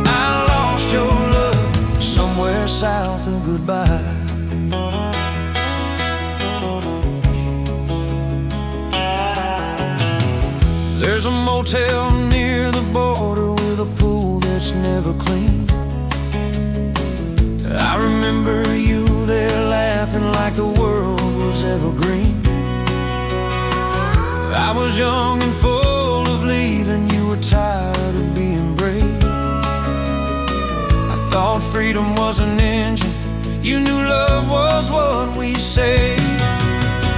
I lost your love somewhere south of goodbye. There's a motel near the border with a pool that's never clean. I remember you there laughing like the world was evergreen. I was young and full of leaving, you were tired of being brave. I thought freedom was an engine, you knew love was what we saved.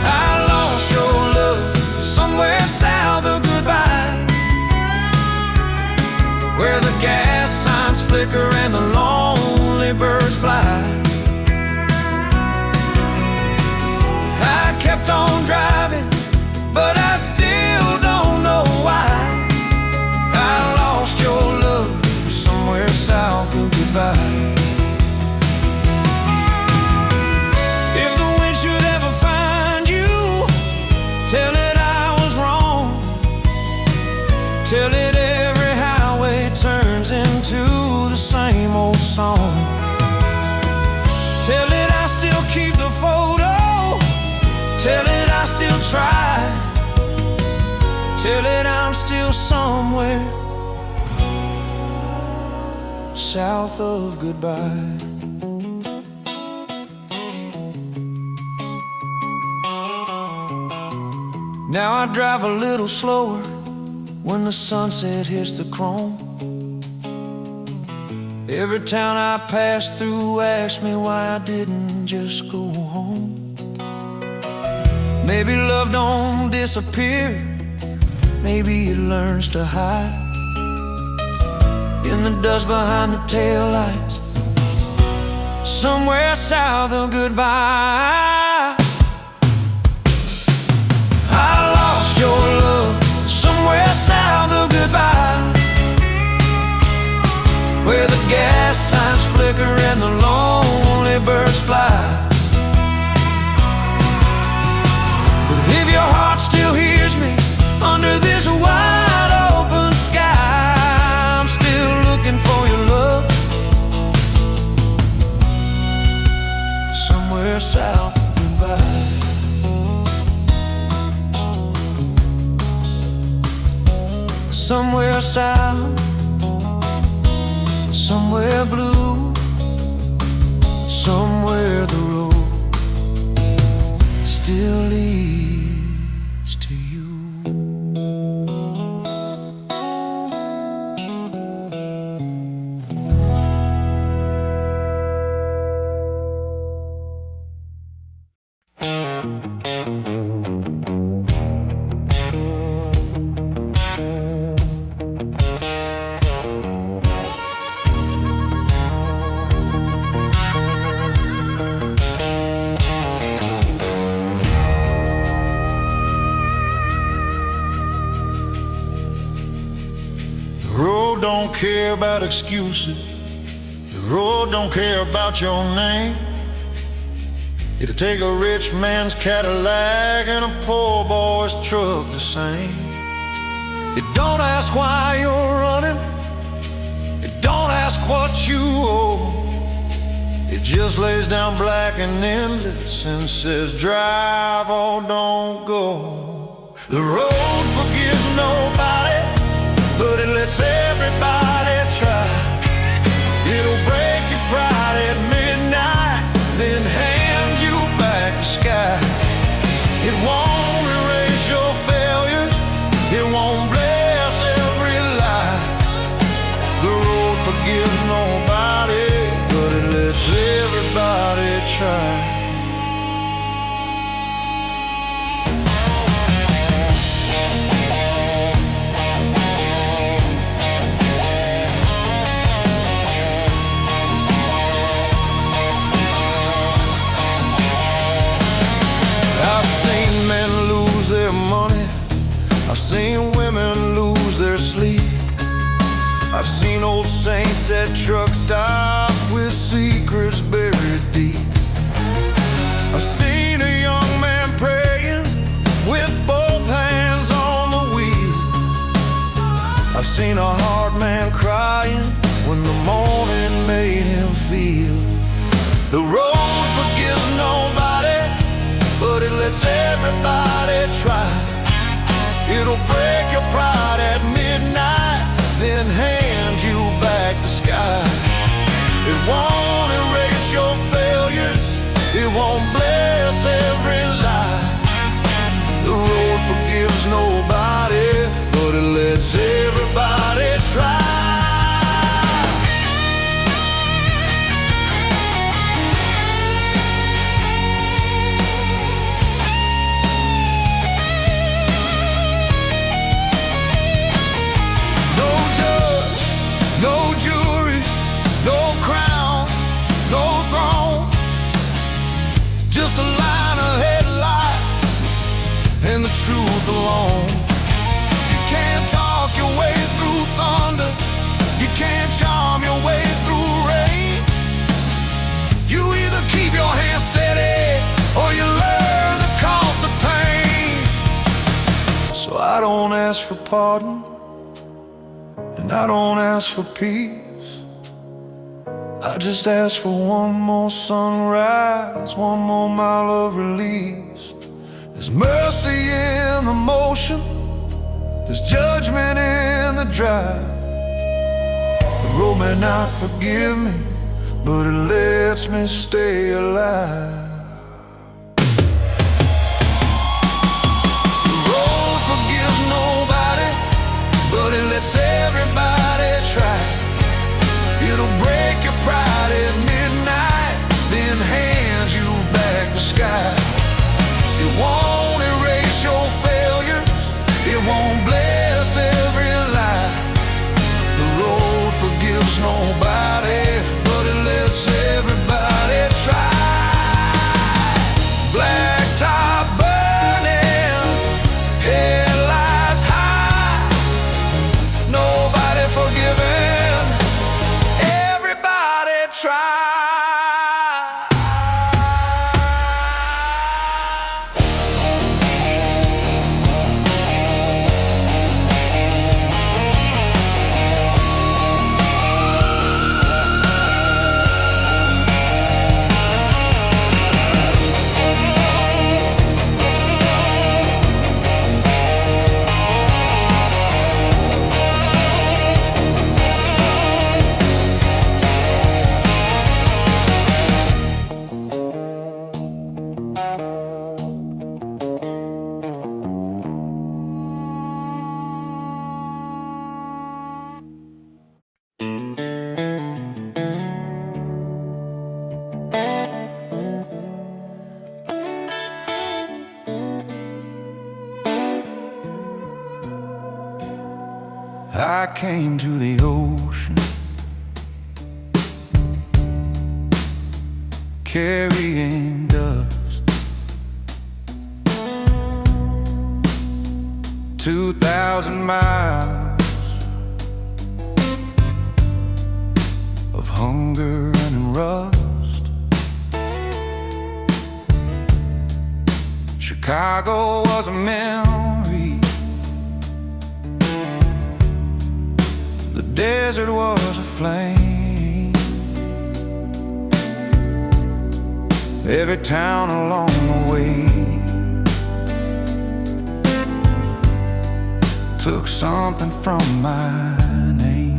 I lost your love somewhere south of goodbye, where the gas signs flicker and the lonely birds fly. I kept on driving, but I still don't know why. I lost your love somewhere south of goodbye. If the wind should ever find you, tell it I was wrong. Tell it every highway turns into the same old song. Tell it I still keep the photo. Tell it I still try. Tell it I'm still somewhere south of goodbye. Now I drive a little slower when the sunset hits the chrome. Every town I pass through asks me why I didn't just go home. Maybe love don't disappear, maybe it learns to hide in the dust behind the taillights, somewhere south of goodbye. I lost your love somewhere south of goodbye, where the gas signs flicker and the lonely birds fly. somewhere south, somewhere blue, somewhere the road still leads to you. The road don't care about excuses. The road don't care about your name. It'll take a rich man's Cadillac and a poor boy's truck the same. It don't ask why you're running. It don't ask what you owe. It just lays down black and endless and says drive or don't go. The road forgives nobody, but it lets everybody try. It'll break your pride at midnight, then hand you back the sky. It won't erase your failures, it won't bless every lie. The road forgives nobody, but it lets everybody try. I've seen women lose their sleep. I've seen old saints at truck stops with secrets buried deep. I've seen a young man praying with both hands on the wheel. I've seen a hard man crying when the morning made him feel. The road forgives nobody, but it lets everybody try. It'll break your pride at midnight, then hand you back the sky. It won't erase your failures, it won't bless every lie. The road forgives nobody, but it lets everybody try. No jury, no crown, no throne. Just a line of headlights and the truth alone. You can't talk your way through thunder. You can't charm your way through rain. You either keep your hands steady or you learn the cost of pain. So I don't ask for pardon, and I don't ask for peace. I just ask for one more sunrise, one more mile of release. There's mercy in the motion, there's judgment in the drive. The road may not forgive me, but it lets me stay alive. The road forgives nobody, but it lets everybody try. It'll break your pride at midnight, then hand you back the sky. It won't erase your failures, it won't bless every lie. The road forgives nobody, but it lets everybody try. Black top burning, headlights high, nobody forgiving. I came to the ocean, carrying dust. 2,000 miles of hunger and rust. Chicago was a memory, the desert was a flame. Every town along the way took something from my name.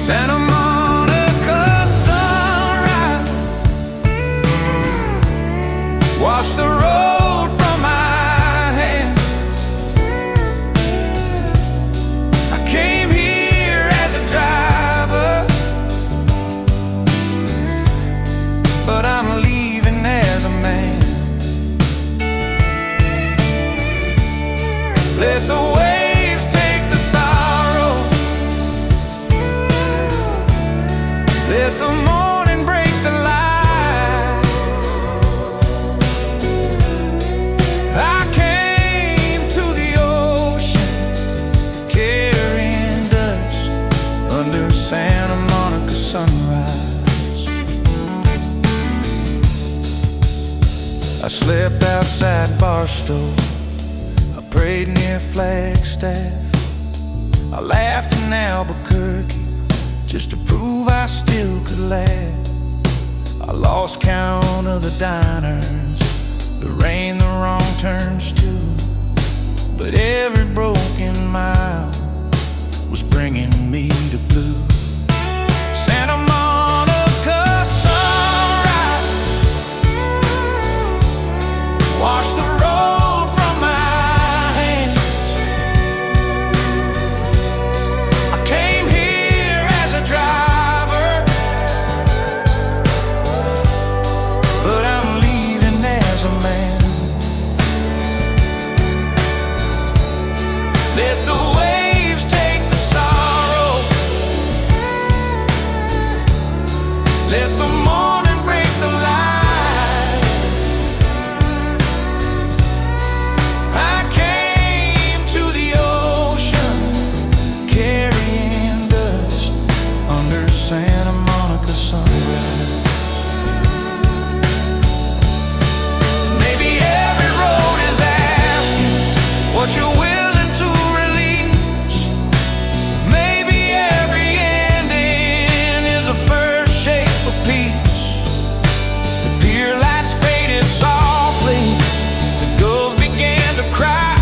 Santa Monica sunrise washed the road from my hands. I came here as a driver, but I'm leaving as a man. Let the waves take the sorrow, let the morning break the light. I came to the ocean, carrying dust under Santa Monica sunrise. I slept outside Barstow, prayed near Flagstaff, I laughed in Albuquerque just to prove I still could laugh. I lost count of the diners, the rain, the wrong turns too, but every broken mile was bringing me to blue. Santa Monica sunrise washed the road from my let the waves take the sorrow, let the morning break the light. I came to the ocean, carrying dust under Santa Monica sunrise. Maybe every road is asking what you're willing to release. Maybe every ending is a first shape of peace. The pier lights faded softly, the gulls began to cry,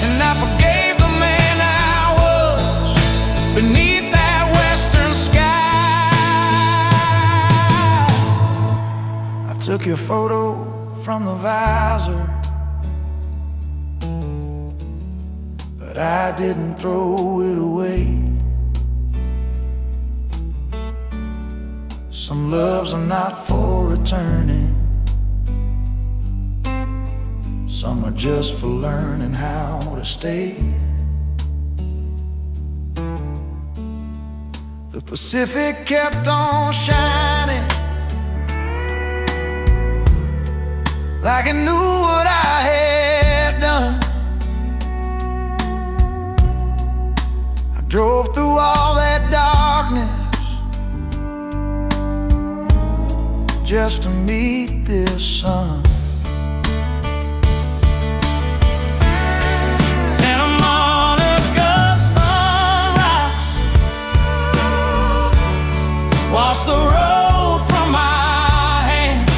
and I forgave the man I was beneath that western sky. I took your photo from the visor, but I didn't throw it away. Some loves are not for returning, some are just for learning how to stay. The Pacific kept on shining like it knew what I had done. Drove through all that darkness just to meet this sun. Santa Monica sunrise washed the road from my hands.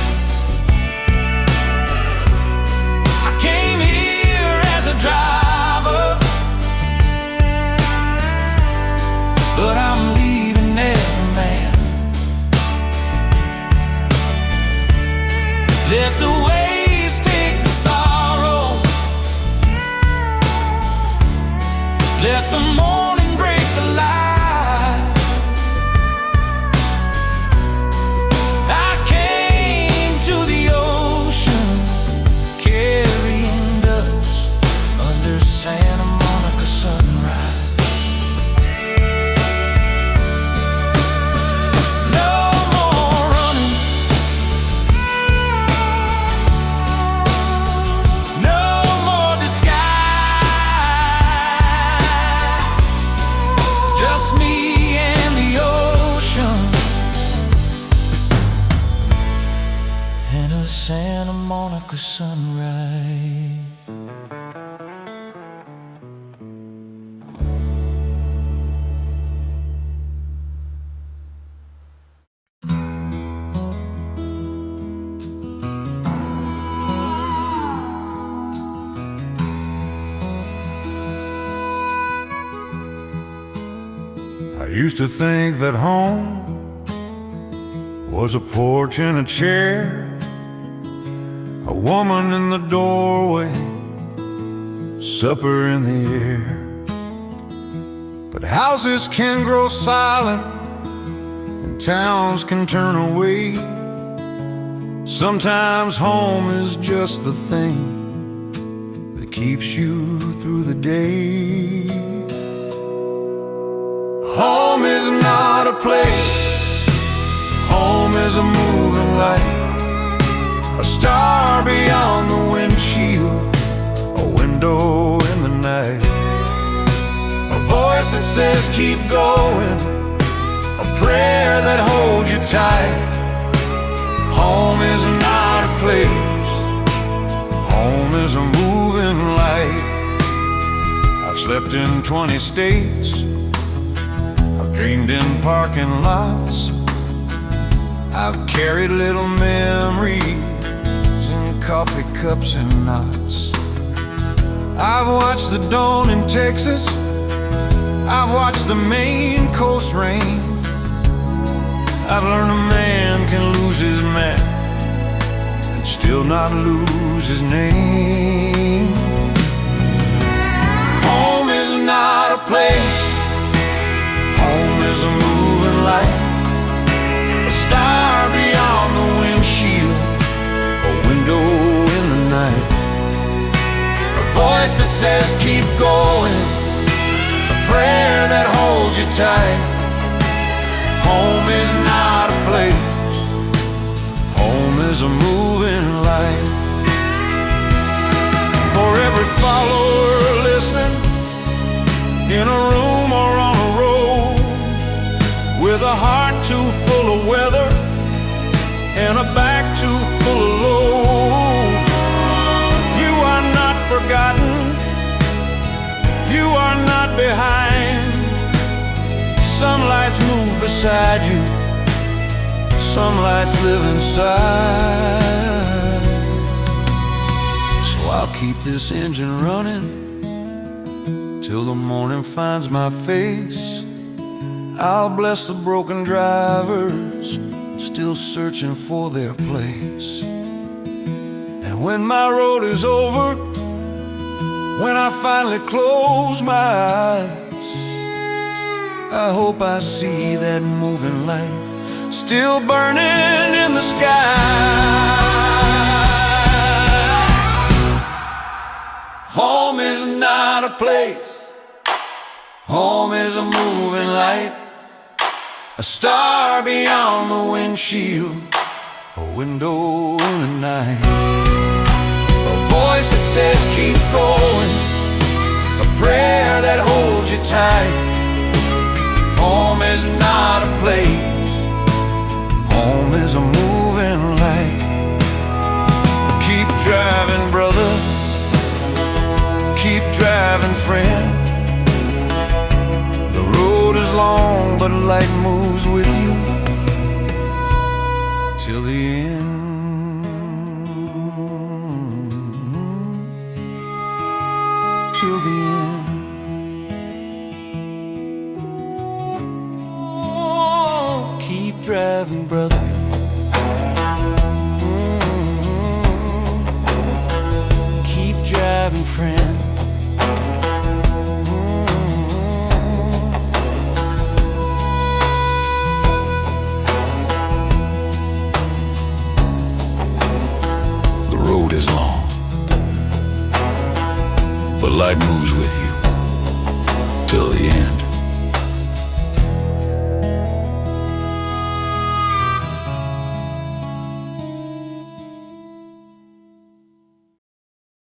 I came here as a driver, but I'm leaving as a man. Let the waves take the sorrow, let the morning break the light. I came to the ocean, carrying dust under Santa like a sunrise. I used to think that home was a porch and a chair, a woman in the doorway, supper in the air. But houses can grow silent and towns can turn away. Sometimes home is just the thing that keeps you through the day. Home is not a place, home is a moving light, a star beyond the windshield, a window in the night, a voice that says keep going, a prayer that holds you tight. Home is not a place, home is a moving light. I've slept in 20 states, I've dreamed in parking lots, I've carried little memories in coffee cups and knots. I've watched the dawn in Texas, I've watched the Maine coast rain. I've learned a man can lose his map and still not lose his name. Home is not a place, home is a moving light, a star beyond the windshield, a window in the night, a voice that says keep going, a prayer that holds you tight. Home is not a place, home is a moving light. For every follower listening, in a room or on a road, with a heart too full of weather and a back too full of load, you are not forgotten, you are not behind. Some lights move beside you, some lights live inside. So I'll keep this engine running till the morning finds my face. I'll bless the broken drivers still searching for their place. And when my road is over, when I finally close my eyes, I hope I see that moving light still burning in the sky. Home is not a place, home is a moving light, a star beyond the windshield, a window in the night, a voice that says keep going, a prayer that holds you tight. Home is not a place, home is a moving light. Keep driving, brother, keep driving, friend. The road is long, but light moves with you till the end, till the end. Keep driving, brother. Keep driving, friend.